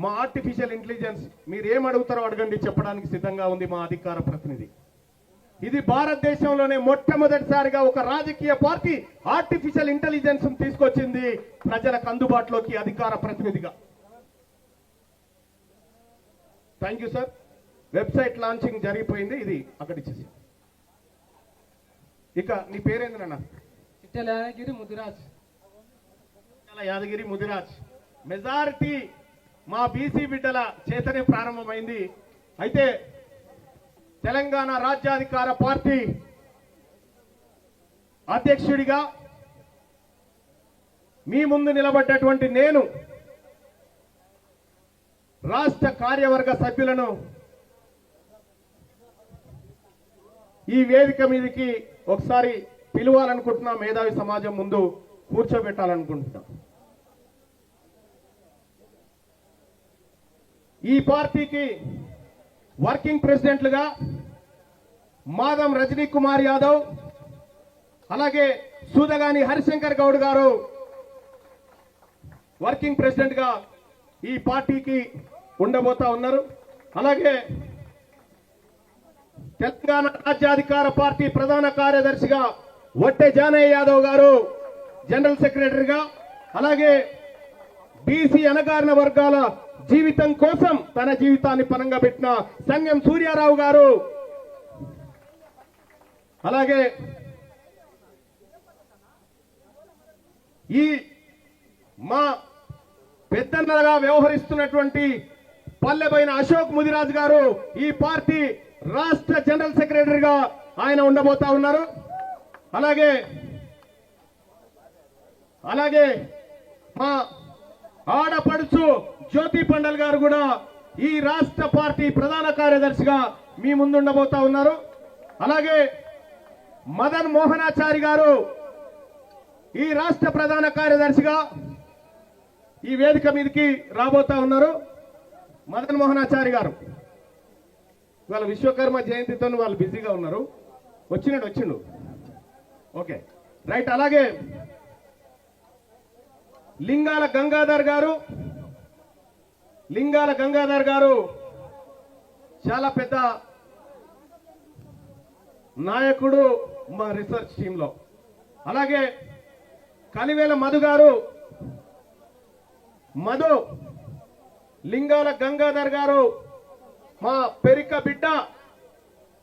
మా ఆర్టిఫిషియల్ ఇంటెలిజెన్స్ మీరు ఏం అడుగుతారో అడగండి చెప్పడానికి సిద్ధంగా ఉంది మా అధికార ప్రతినిధి. ఇది భారతదేశంలోనే మొట్టమొదటిసారిగా ఒక రాజకీయ పార్టీ ఆర్టిఫిషియల్ ఇంటెలిజెన్స్ తీసుకొచ్చింది ప్రజలకు అందుబాటులోకి అధికార ప్రతినిధిగా. Thank you sir. Website launching జరిగిపోయింది, ఇది అక్కడ ఇచ్చేసి. ఇక నీ పేరేంది నాన్న? ఇట్టెల యాదగిరి ముదిరాజ్. యాదగిరి ముదిరాజ్. మెజారిటీ మా బీసీ బిడ్డల చేతనే ప్రారంభమైంది. అయితే తెలంగాణ రాజ్యాధికార పార్టీ అధ్యక్షుడిగా మీ ముందు నిలబడ్డటువంటి నేను రాష్ట్ర కార్యవర్గ సభ్యులను ఈ వేదిక మీదకి ఒకసారి పిలవాలనుకుంటున్నా. మేధావి సమాజం ముందు కూర్చోబెట్టాలనుకుంటున్నా. ఈ పార్టీకి వర్కింగ్ ప్రెసిడెంట్లుగా మాదం రజనీ కుమార్ యాదవ్, అలాగే సూదగాని హరిశంకర్ గౌడ్ గారు వర్కింగ్ ప్రెసిడెంట్ గా ఈ పార్టీకి ఉండబోతా ఉన్నారు. అలాగే తెలంగాణ రాజ్యాధికార పార్టీ ప్రధాన కార్యదర్శిగా వట్టె జానయ్య యాదవ్ గారు జనరల్ సెక్రటరీగా, అలాగే బీసీ అణగారిన వర్గాల జీవితం కోసం తన జీవితాన్ని పనంగా పెట్టిన సంగం సూర్యారావు గారు, అలాగే ఈ మా పెద్దన్నగా వ్యవహరిస్తున్నటువంటి పల్లెబైన అశోక్ ముదిరాజ్ గారు ఈ పార్టీ రాష్ట్ర జనరల్ సెక్రటరీగా ఆయన ఉండబోతా ఉన్నారు. అలాగే మా ఆడపడుచు జ్యోతి పండల్ గారు కూడా ఈ రాష్ట్ర పార్టీ ప్రధాన కార్యదర్శిగా మీ ముందు ఉండబోతా ఉన్నారు. అలాగే మదన్ మోహనాచారి గారు ఈ రాష్ట్ర ప్రధాన కార్యదర్శిగా ఈ వేదిక మీదకి రాబోతా ఉన్నారు. మదన్ మోహనాచారి గారు వాళ్ళ విశ్వకర్మ జయంతితో వాళ్ళు బిజీగా ఉన్నారు. వచ్చిండు. Okay, right. అలాగే లింగాల గంగాధర్ గారు చాలా పెద్ద నాయకుడు మా రీసెర్చ్ టీంలో. అలాగే కలివేల మధు లింగాల గంగాధర్ గారు మా పెరిక బిడ్డ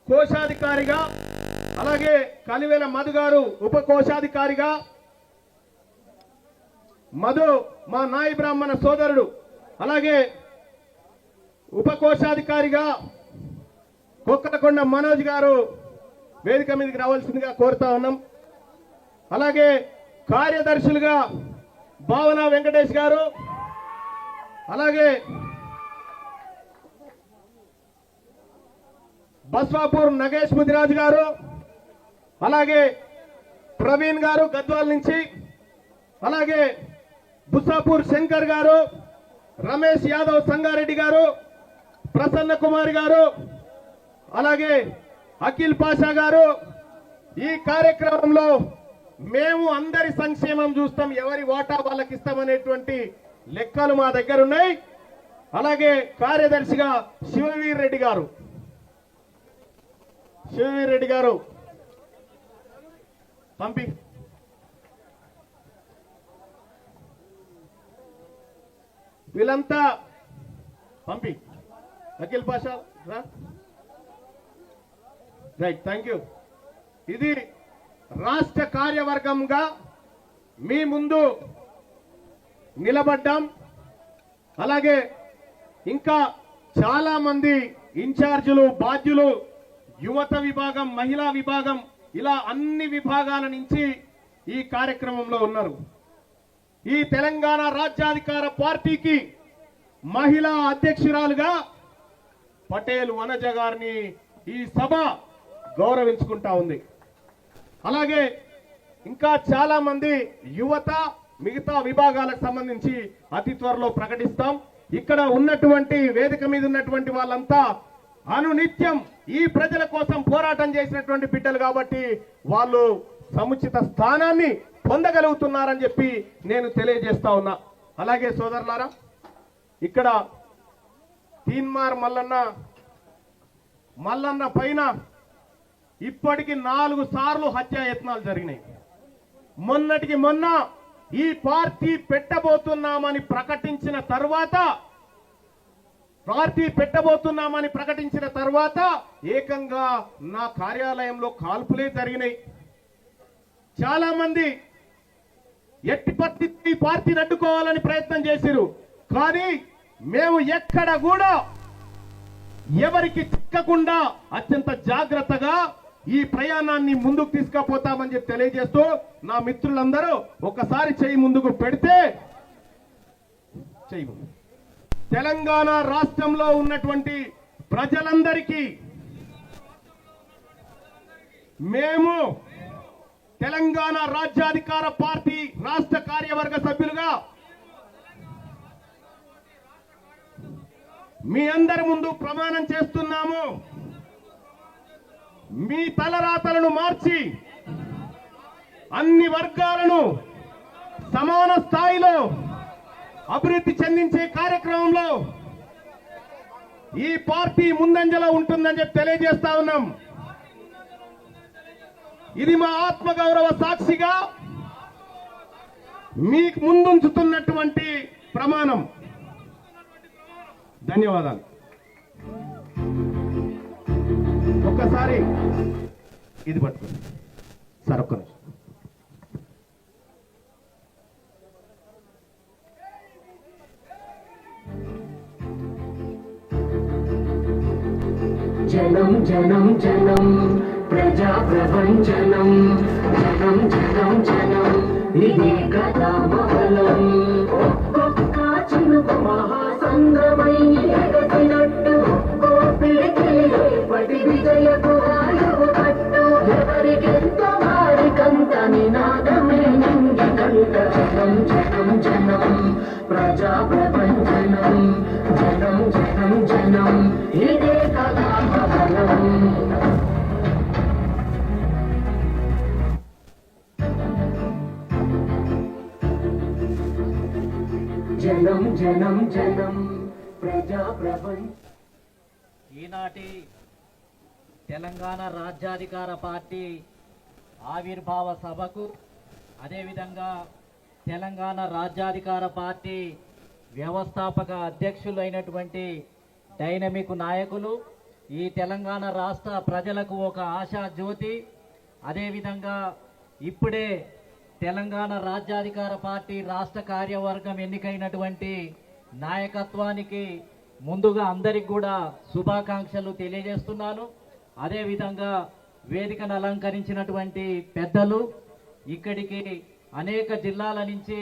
కోశాధికారిగా, అలాగే కలివేల మధు గారు ఉప కోశాధికారిగా, మధు మా నాయి బ్రాహ్మణ సోదరుడు, అలాగే ఉప కోశాధికారిగా కొక్కలకొండ మనోజ్ గారు వేదిక మీదకి రావాల్సిందిగా కోరుతా ఉన్నాం. అలాగే కార్యదర్శులుగా భావన వెంకటేష్ గారు, అలాగే బస్వాపూర్ నగేష్ ముదిరాజ్ గారు, అలాగే ప్రవీణ్ గారు గద్వాల్ నుంచి, అలాగే బుస్సాపూర్ శంకర్ గారు, రమేష్ యాదవ్ సంగారెడ్డి గారు, ప్రసన్న కుమార్ గారు, అలాగే అఖిల్ పాషా గారు. ఈ కార్యక్రమంలో మేము అందరి సంక్షేమం చూస్తాం, ఎవరి వాటా వాళ్ళకి ఇస్తామనేటువంటి లెక్కలు మా దగ్గర ఉన్నాయి. అలాగే కార్యదర్శిగా శివవీర్ రెడ్డి గారు. శివవీర్ రెడ్డి గారు పంపి. వీళ్ళంతా పంపి. అఖిల్ పాషా రా. Right, thank you. ఇది రాష్ట్ర కార్యవర్గంగా మీ ముందు నిలబడ్డాం. అలాగే ఇంకా చాలా మంది ఇన్ఛార్జీలు, బాధ్యులు, యువత విభాగం, మహిళా విభాగం, ఇలా అన్ని విభాగాల నుంచి ఈ కార్యక్రమంలో ఉన్నారు. ఈ తెలంగాణ రాజ్యాధికార పార్టీకి మహిళా అధ్యక్షురాలుగా పటేల్ వనజ గారిని ఈ సభ గౌరవించుకుంటా ఉంది. అలాగే ఇంకా చాలా మంది యువత, మిగతా విభాగాలకు సంబంధించి అతి త్వరలో ప్రకటిస్తాం. ఇక్కడ ఉన్నటువంటి వేదిక మీద ఉన్నటువంటి వాళ్ళంతా అనునిత్యం ఈ ప్రజల కోసం పోరాటం చేసినటువంటి బిడ్డలు కాబట్టి వాళ్ళు సముచిత స్థానాన్ని పొందగలుగుతున్నారని చెప్పి నేను తెలియజేస్తా ఉన్నా. అలాగే సోదరులారా, ఇక్కడ తీన్మార్ మల్లన్న పైన ఇప్పటికి 4 సార్లు హత్యాయత్నాలు జరిగినాయి. మొన్నటికి మొన్న ఈ పార్టీ పెట్టబోతున్నామని ప్రకటించిన తర్వాత ఏకంగా నా కార్యాలయంలో కాల్పులే జరిగినాయి. చాలా మంది ఎట్టి పరిస్థితి ఈ పార్టీని అడ్డుకోవాలని ప్రయత్నం చేశారు. కానీ మేము ఎక్కడ కూడా ఎవరికి చిక్కకుండా అత్యంత జాగ్రత్తగా ఈ ప్రయాణాన్ని ముందుకు తీసుకుపోతామని చెప్పి తెలియజేస్తూ, నా మిత్రులందరూ ఒకసారి చెయ్యి ముందుకు పెడితే, చెయ్యి తెలంగాణ రాష్ట్రంలో ఉన్నటువంటి ప్రజలందరికీ మేము తెలంగాణ రాజ్యాధికార పార్టీ రాష్ట్ర కార్యవర్గ సభ్యులుగా మీ అందరి ముందు ప్రమాణం చేస్తున్నాము. మీ తలరాతలను మార్చి అన్ని వర్గాలను సమాన స్థాయిలో అభివృద్ధి చెందించే కార్యక్రమంలో ఈ పార్టీ ముందంజలో ఉంటుందని చెప్పి తెలియజేస్తా ఉన్నాం. ఇది మా ఆత్మగౌరవ సాక్షిగా మీకు ముందుంచుతున్నటువంటి ప్రమాణం. ధన్యవాదాలు. ఒక్కసారి ఇది పట్టుకోండి సార్, ఒక్క నిమిషం. జనం జనం జనం ప్రజా ప్రపంచనం, జనం జనం జనం ఇది కదా బలం. ఒక్కొక్క చినుకు మహాసంద్రమై ఎగసినట్టు, ఒక్కో పిడికిలి రేపటి విజయపు ఆయువు పట్టు. ఎవరికెంత వారికంత నినాదమే నింగి కంట. జనం జనం జనం ప్రజా ప్రపంచనం, జనం జనం జనం ఇదే కదా బలం. జనం జనం జనం ప్రజా ప్రపంచ. ఈనాటి తెలంగాణ రాజ్యాధికార పార్టీ ఆవిర్భావ సభకు, అదేవిధంగా తెలంగాణ రాజ్యాధికార పార్టీ వ్యవస్థాపక అధ్యక్షులైనటువంటి డైనమిక్ నాయకులు, ఈ తెలంగాణ రాష్ట్ర ప్రజలకు ఒక ఆశా జ్యోతి, అదేవిధంగా ఇప్పుడే తెలంగాణ రాజ్యాధికార పార్టీ రాష్ట్ర కార్యవర్గం ఎన్నికైనటువంటి నాయకత్వానికి ముందుగా అందరికి కూడా శుభాకాంక్షలు తెలియజేస్తున్నాను. అదేవిధంగా వేదికను అలంకరించినటువంటి పెద్దలు, ఇక్కడికి అనేక జిల్లాల నుంచి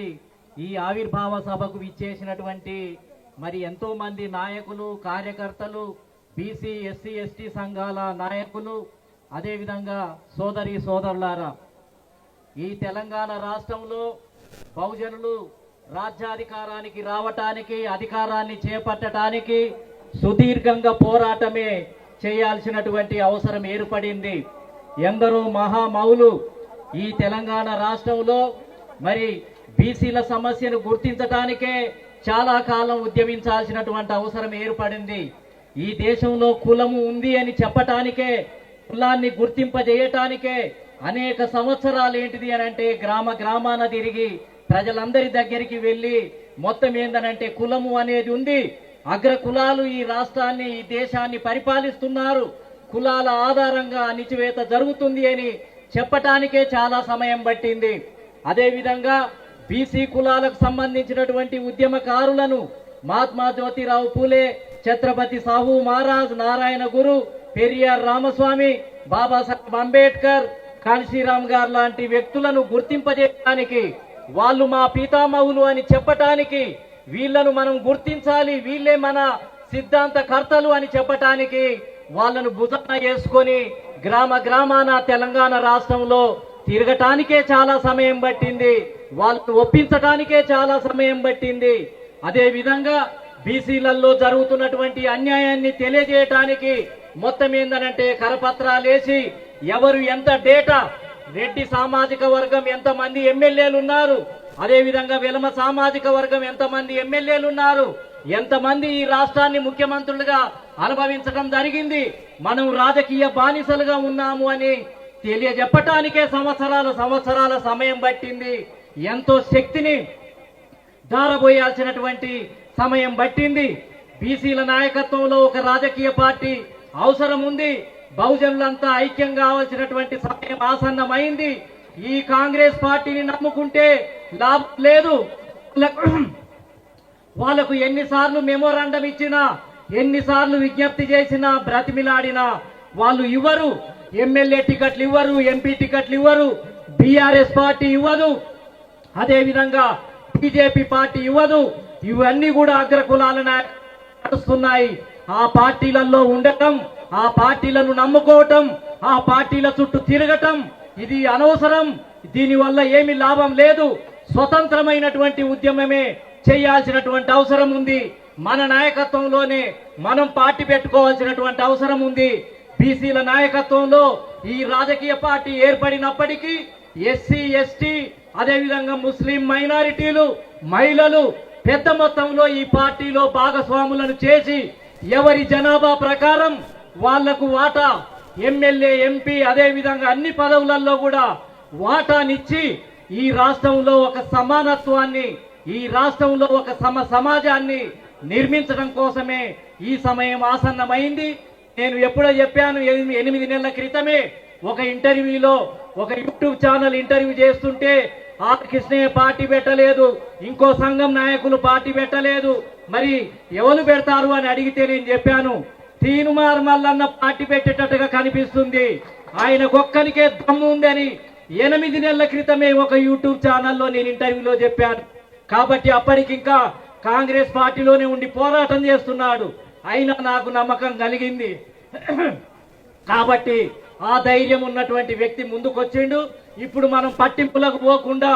ఈ ఆవిర్భావ సభకు విచ్చేసినటువంటి మరి ఎంతో మంది నాయకులు, కార్యకర్తలు, బీసీ, ఎస్సీ, ఎస్టీ సంఘాల నాయకులు, అదేవిధంగా సోదరి సోదరులారా, ఈ తెలంగాణ రాష్ట్రంలో బహుజనులు రాజ్యాధికారానికి రావటానికి, అధికారాన్ని చేపట్టడానికి సుదీర్ఘంగా పోరాటమే చేయాల్సినటువంటి అవసరం ఏర్పడింది. ఎందరో మహామౌలు ఈ తెలంగాణ రాష్ట్రంలో మరి బీసీల సమస్యను గుర్తించటానికే చాలా కాలం ఉద్యమించాల్సినటువంటి అవసరం ఏర్పడింది. ఈ దేశంలో కులము ఉంది అని చెప్పటానికే, కులాన్ని గుర్తింపజేయటానికే అనేక సంవత్సరాలు ఏంటిది అని అంటే గ్రామ గ్రామాన తిరిగి ప్రజలందరి దగ్గరికి వెళ్ళి మొత్తం ఏందనంటే కులము అనేది ఉంది, అగ్ర కులాలు ఈ రాష్ట్రాన్ని ఈ దేశాన్ని పరిపాలిస్తున్నారు, కులాల ఆధారంగా అణిచివేత జరుగుతుంది అని చెప్పటానికే చాలా సమయం పట్టింది. అదేవిధంగా బీసీ కులాలకు సంబంధించినటువంటి ఉద్యమకారులను మహాత్మా జ్యోతిరావు పూలే, ఛత్రపతి సాహు మహారాజ్, నారాయణ గురు, పెరియార్ రామస్వామి, బాబాసాహెబ్ అంబేద్కర్, కాన్షీరామ్ గారు లాంటి వ్యక్తులను గుర్తింపజేయడానికి, వాళ్ళు మా పితామహులు అని చెప్పటానికి, వీళ్లను మనం గుర్తించాలి, వీళ్ళే మన సిద్ధాంత కర్తలు అని చెప్పటానికి వాళ్ళను భుజాన వేసుకొని గ్రామ గ్రామాన తెలంగాణ రాష్ట్రంలో తిరగటానికే చాలా సమయం పట్టింది, వాళ్ళను ఒప్పించటానికే చాలా సమయం పట్టింది. అదే విధంగా బీసీలలో జరుగుతున్నటువంటి అన్యాయాన్ని తెలియజేయటానికి మొత్తం ఏందనంటే కరపత్రాలేసి ఎవరు ఎంత డేటా, రెడ్డి సామాజిక వర్గం ఎంతమంది ఎమ్మెల్యేలు ఉన్నారు, అదేవిధంగా వెలమ సామాజిక వర్గం ఎంతమంది ఎమ్మెల్యేలు ఉన్నారు, ఎంతమంది ఈ రాష్ట్రాన్ని ముఖ్యమంత్రులుగా అనుభవించడం జరిగింది, మనం రాజకీయ బానిసలుగా ఉన్నాము అని తెలియజెప్పటానికే సంవత్సరాల సమయం పట్టింది. ఎంతో శక్తిని దారబోయాల్సినటువంటి సమయం పట్టింది. బీసీల నాయకత్వంలో ఒక రాజకీయ పార్టీ అవసరం ఉంది. బహుజనులంతా ఐక్యం కావాల్సినటువంటి సమయం ఆసన్నమైంది. ఈ కాంగ్రెస్ పార్టీని నమ్ముకుంటే లాభం లేదు. వాళ్లకు ఎన్నిసార్లు మెమోరాండం ఇచ్చినా, ఎన్నిసార్లు విజ్ఞప్తి చేసినా, బ్రతిమిలాడినా వాళ్ళు ఇవ్వరు. ఎమ్మెల్యే టికెట్లు ఇవ్వరు, ఎంపీ టికెట్లు ఇవ్వరు, బీఆర్ఎస్ పార్టీ ఇవ్వదు, అదేవిధంగా బీజేపీ పార్టీ ఇవ్వదు. ఇవన్నీ కూడా అగ్రకులాల నడుస్తున్నాయి. ఆ పార్టీలలో ఉండటం, ఆ పార్టీలను నమ్ముకోవటం, ఆ పార్టీల చుట్టూ తిరగటం ఇది అనవసరం. దీనివల్ల ఏమి లాభం లేదు. స్వతంత్రమైనటువంటి ఉద్యమమే చేయాల్సినటువంటి అవసరం ఉంది. మన నాయకత్వంలోనే మనం పార్టీ పెట్టుకోవాల్సినటువంటి అవసరం ఉంది. బీసీల నాయకత్వంలో ఈ రాజకీయ పార్టీ ఏర్పడినప్పటికీ ఎస్సీ, ఎస్టీ, అదేవిధంగా ముస్లిం మైనారిటీలు, మహిళలు పెద్ద మొత్తంలో ఈ పార్టీలో భాగస్వాములను చేసి ఎవరి జనాభా ప్రకారం వాళ్లకు వాటా, ఎమ్మెల్యే, ఎంపీ, అదేవిధంగా అన్ని పదవులలో కూడా వాటానిచ్చి ఈ రాష్ట్రంలో ఒక సమానత్వాన్ని, ఈ రాష్ట్రంలో ఒక సమాజాన్ని నిర్మించడం కోసమే ఈ సమయం ఆసన్నమైంది. నేను ఎప్పుడో చెప్పాను, 8 నెలల క్రితమే ఒక ఇంటర్వ్యూలో, ఒక యూట్యూబ్ ఛానల్ ఇంటర్వ్యూ చేస్తుంటే ఆర్ కృష్ణయ్య పార్టీ పెట్టలేదు, ఇంకో సంఘం నాయకులు పార్టీ పెట్టలేదు, మరి ఎవరు పెడతారు అని అడిగితే నేను చెప్పాను, తీనుమార్ మల్లన్న పార్టీ పెట్టేటట్టుగా కనిపిస్తుంది, ఆయన గొక్కనికే దమ్ము ఉందని 8 నెలల క్రితమే ఒక యూట్యూబ్ ఛానల్లో నేను ఇంటర్వ్యూలో చెప్పాను. కాబట్టి అప్పటికింకా కాంగ్రెస్ పార్టీలోనే ఉండి పోరాటం చేస్తున్నాడు. అయినా నాకు నమ్మకం కలిగింది. కాబట్టి ఆ ధైర్యం ఉన్నటువంటి వ్యక్తి ముందుకొచ్చిండు. ఇప్పుడు మనం పట్టింపులకు పోకుండా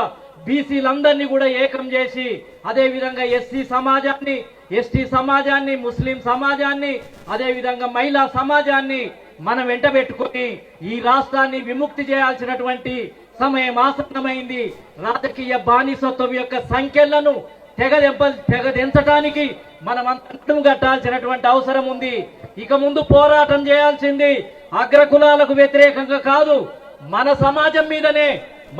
బీసీలందరినీ కూడా ఏకం చేసి, అదేవిధంగా ఎస్సీ సమాజాన్ని, ఎస్టీ సమాజాన్ని, ముస్లిం సమాజాన్ని, అదేవిధంగా మహిళా సమాజాన్ని మనం వెంట పెట్టుకొని ఈ రాష్ట్రాన్ని విముక్తి చేయాల్సినటువంటి సమయం ఆసన్నమైంది. రాజకీయ బానిసత్వం యొక్క సంఖ్యలను తెగదెంచడానికి మనం అంతం కట్టాల్సినటువంటి అవసరం ఉంది. ఇక ముందు పోరాటం చేయాల్సింది అగ్రకులాలకు వ్యతిరేకంగా కాదు, మన సమాజం మీదనే,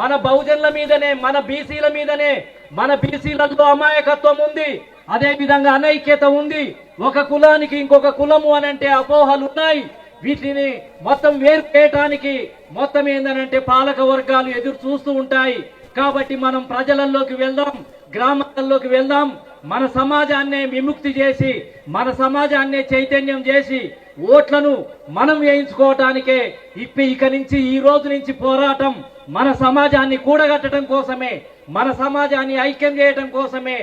మన బహుజనుల మీదనే, మన బీసీల మీదనే. మన బీసీలలో అమాయకత్వం ఉంది, అదే విధంగా అనైక్యత ఉంది. ఒక కులానికి ఇంకొక కులము అనంటే అపోహలు ఉన్నాయి. వీటిని మొత్తం వేరు చేయటానికి మొత్తం ఏందనంటే పాలక వర్గాలు ఎదురు చూస్తూ ఉంటాయి. కాబట్టి మనం ప్రజలలోకి వెళ్దాం, గ్రామాలలోకి వెళ్దాం, మన సమాజాన్నే విముక్తి చేసి, మన సమాజాన్నే చైతన్యం చేసి ఓట్లను మనం వేయించుకోవటానికే ఇక నుంచి, ఈ రోజు నుంచి పోరాటం మన సమాజాన్ని కూడగట్టడం కోసమే, మన సమాజాన్ని ఐక్యం చేయడం కోసమే,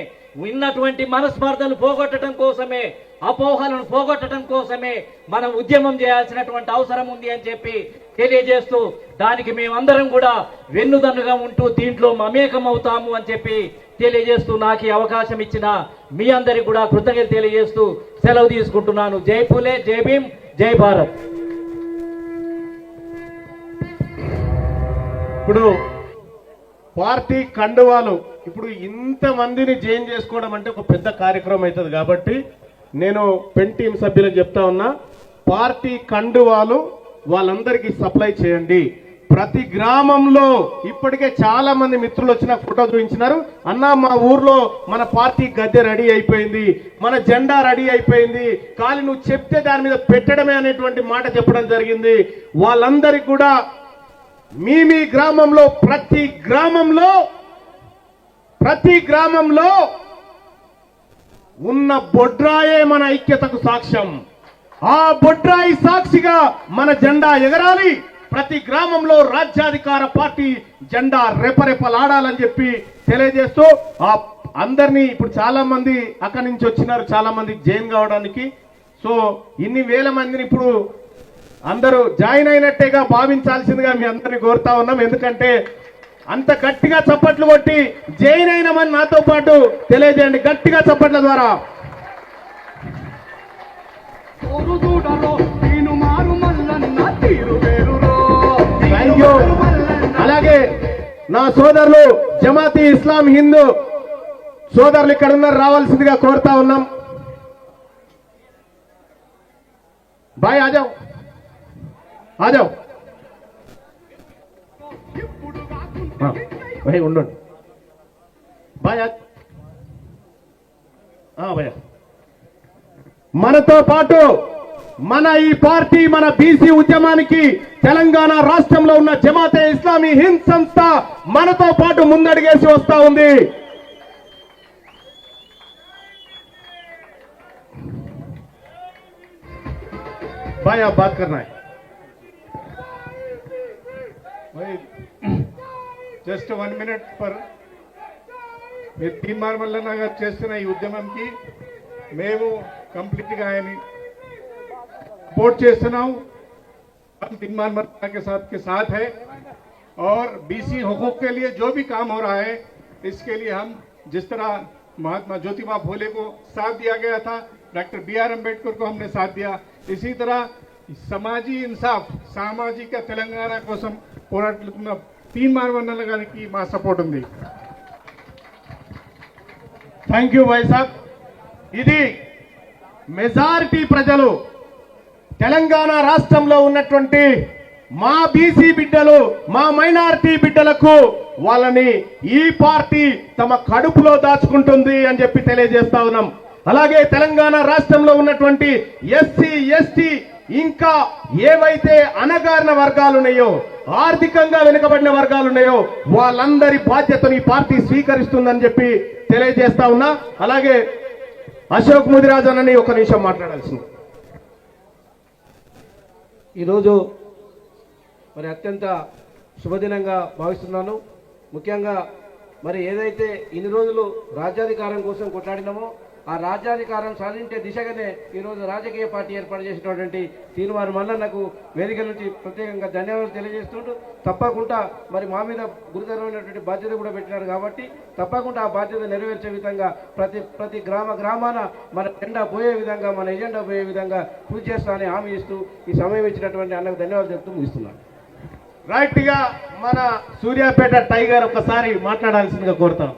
ఉన్నటువంటి మనస్పర్ధలు పోగొట్టడం కోసమే, అపోహలను పోగొట్టడం కోసమే మనం ఉద్యమం చేయాల్సినటువంటి అవసరం ఉంది అని చెప్పి తెలియజేస్తూ, దానికి మేమందరం కూడా వెన్నుదన్నుగా ఉంటూ దీంట్లో మమేకం అవుతాము అని చెప్పి తెలియజేస్తూ, నాకు ఈ అవకాశం ఇచ్చిన మీ అందరికి కూడా కృతజ్ఞతలు తెలియజేస్తూ సెలవు తీసుకుంటున్నాను. జై పూలే, జై భీమ్, జై భారత్. ఇప్పుడు పార్టీ కండువాలు ఇప్పుడు ఇంతమందిని జైన్ చేసుకోవడం అంటే ఒక పెద్ద కార్యక్రమం అవుతుంది కాబట్టి నేను పెన్ టీం సభ్యులకు చెప్తా ఉన్నా, పార్టీ కండువాలు వాళ్ళందరికీ సప్లై చేయండి. ప్రతి గ్రామంలో ఇప్పటికే చాలా మంది మిత్రులు వచ్చిన ఫోటో చూపించినారు. అన్న మా ఊర్లో మన పార్టీ గద్దె రెడీ అయిపోయింది, మన జెండా రెడీ అయిపోయింది, కానీ నువ్వు చెప్తే దాని మీద పెట్టడమే అనేటువంటి మాట చెప్పడం జరిగింది. వాళ్ళందరికీ కూడా మీ గ్రామంలో ప్రతి గ్రామంలో ఉన్న బొడ్రాయే మన ఐక్యతకు సాక్ష్యం. ఆ బొడ్రాయి సాక్షిగా మన జెండా ఎగరాలి. ప్రతి గ్రామంలో రాజ్యాధికార పార్టీ జెండా రెపరెపలాడాలని చెప్పి తెలియజేస్తూ ఆ అందరినీ ఇప్పుడు చాలా మంది అక్కడి నుంచి వచ్చినారు, చాలా మంది జాయిన్ కావడానికి. సో ఇన్ని వేల మందిని ఇప్పుడు అందరూ జాయిన్ అయినట్టేగా భావించాల్సిందిగా మీ అందరినీ కోరుతా ఉన్నాం. ఎందుకంటే అంత గట్టిగా చప్పట్లు కొట్టి జాయిన్ అయినామని నాతో పాటు తెలియజేయండి, గట్టిగా చప్పట్ల ద్వారా. Thank you. అలాగే నా సోదరులు జమాతీ ఇస్లాం హిందూ సోదరులు ఇక్కడ ఉన్నారు, రావాల్సిందిగా కోరుతా ఉన్నాం. బాయ్ ఆజావ్ ఆజావ్ भाई ఉండండి బాయ్ భయ. మనతో పాటు మన ఈ పార్టీ మన బీసీ ఉద్యమానికి తెలంగాణ రాష్ట్రంలో ఉన్న జమాతే ఇస్లామీ హింద్ సంస్థ మనతో పాటు ముందడిగేసి వస్తా ఉంది. भाई आप बात करना है भाई జస్ట్ 1 మినిట్ పర్ మీరు తీన్మార్ మల్లన్న గారు చేస్తున్న ఈ ఉద్యమంకి మేము కంప్లీట్ గా ఆయన सपोर्ट చేస్తున్నాం. हम तीनमार मल्लना के साथ है और बीसी हुकूक के लिए जो भी काम हो रहा है इसके लिए हम जिस तरह महात्मा ज्योतिबा फुले को साथ दिया गया था, डॉक्टर BR अम्बेडकर को हमने साथ दिया, इसी तरह समाजी इंसाफ सामाजिक తెలంగాణ కోసం పోరాడుతున్న తీన్మార్ మల్లన్న గారికి మా సపోర్ట్ ఉంది. థ్యాంక్ యూ భాయ్ సాబ్. ఇది మెజారిటీ ప్రజలు తెలంగాణ రాష్ట్రంలో ఉన్నటువంటి మా బీసీ బిడ్డలు, మా మైనారిటీ బిడ్డలకు వాళ్ళని ఈ పార్టీ తమ కడుపులో దాచుకుంటుంది అని చెప్పి తెలియజేస్తా ఉన్నాం. అలాగే తెలంగాణ రాష్ట్రంలో ఉన్నటువంటి ఎస్సీ ఎస్టీ ఇంకా ఏవైతే అణగారిన వర్గాలు ఉన్నాయో, ఆర్థికంగా వెనుకబడిన వర్గాలు ఉన్నాయో వాళ్ళందరి బాధ్యతను ఈ పార్టీ స్వీకరిస్తుందని చెప్పి తెలియజేస్తా ఉన్నా. అలాగే అశోక్ ముదిరాజ్ అన్నని ఒక నిమిషం మాట్లాడాల్సింది. ఈరోజు మరి అత్యంత శుభదినంగా భావిస్తున్నాను. ముఖ్యంగా మరి ఏదైతే ఇన్ని రోజులు రాజ్యాధికారం కోసం కొట్లాడినామో ఆ రాజ్యాధికారం సాధించే దిశగానే ఈరోజు రాజకీయ పార్టీ ఏర్పాటు చేసినటువంటి తీన్మార్ మల్లన్నకు వేదిక నుంచి ప్రత్యేకంగా ధన్యవాదాలు తెలియజేస్తుంటూ తప్పకుండా మరి మా మీద గురుతరమైనటువంటి బాధ్యత కూడా పెట్టినారు కాబట్టి తప్పకుండా ఆ బాధ్యత నెరవేర్చే విధంగా ప్రతి గ్రామాన మన జెండా పోయే విధంగా, మన ఎజెండా పోయే విధంగా కృషి చేస్తానని హామీ ఇస్తూ ఈ సమయం ఇచ్చినటువంటి అన్నకు ధన్యవాదాలు చెప్తూ ముగిస్తున్నాను. రైట్ గా మన సూర్యాపేట టైగర్ ఒకసారి మాట్లాడాల్సిందిగా కోరుతాను.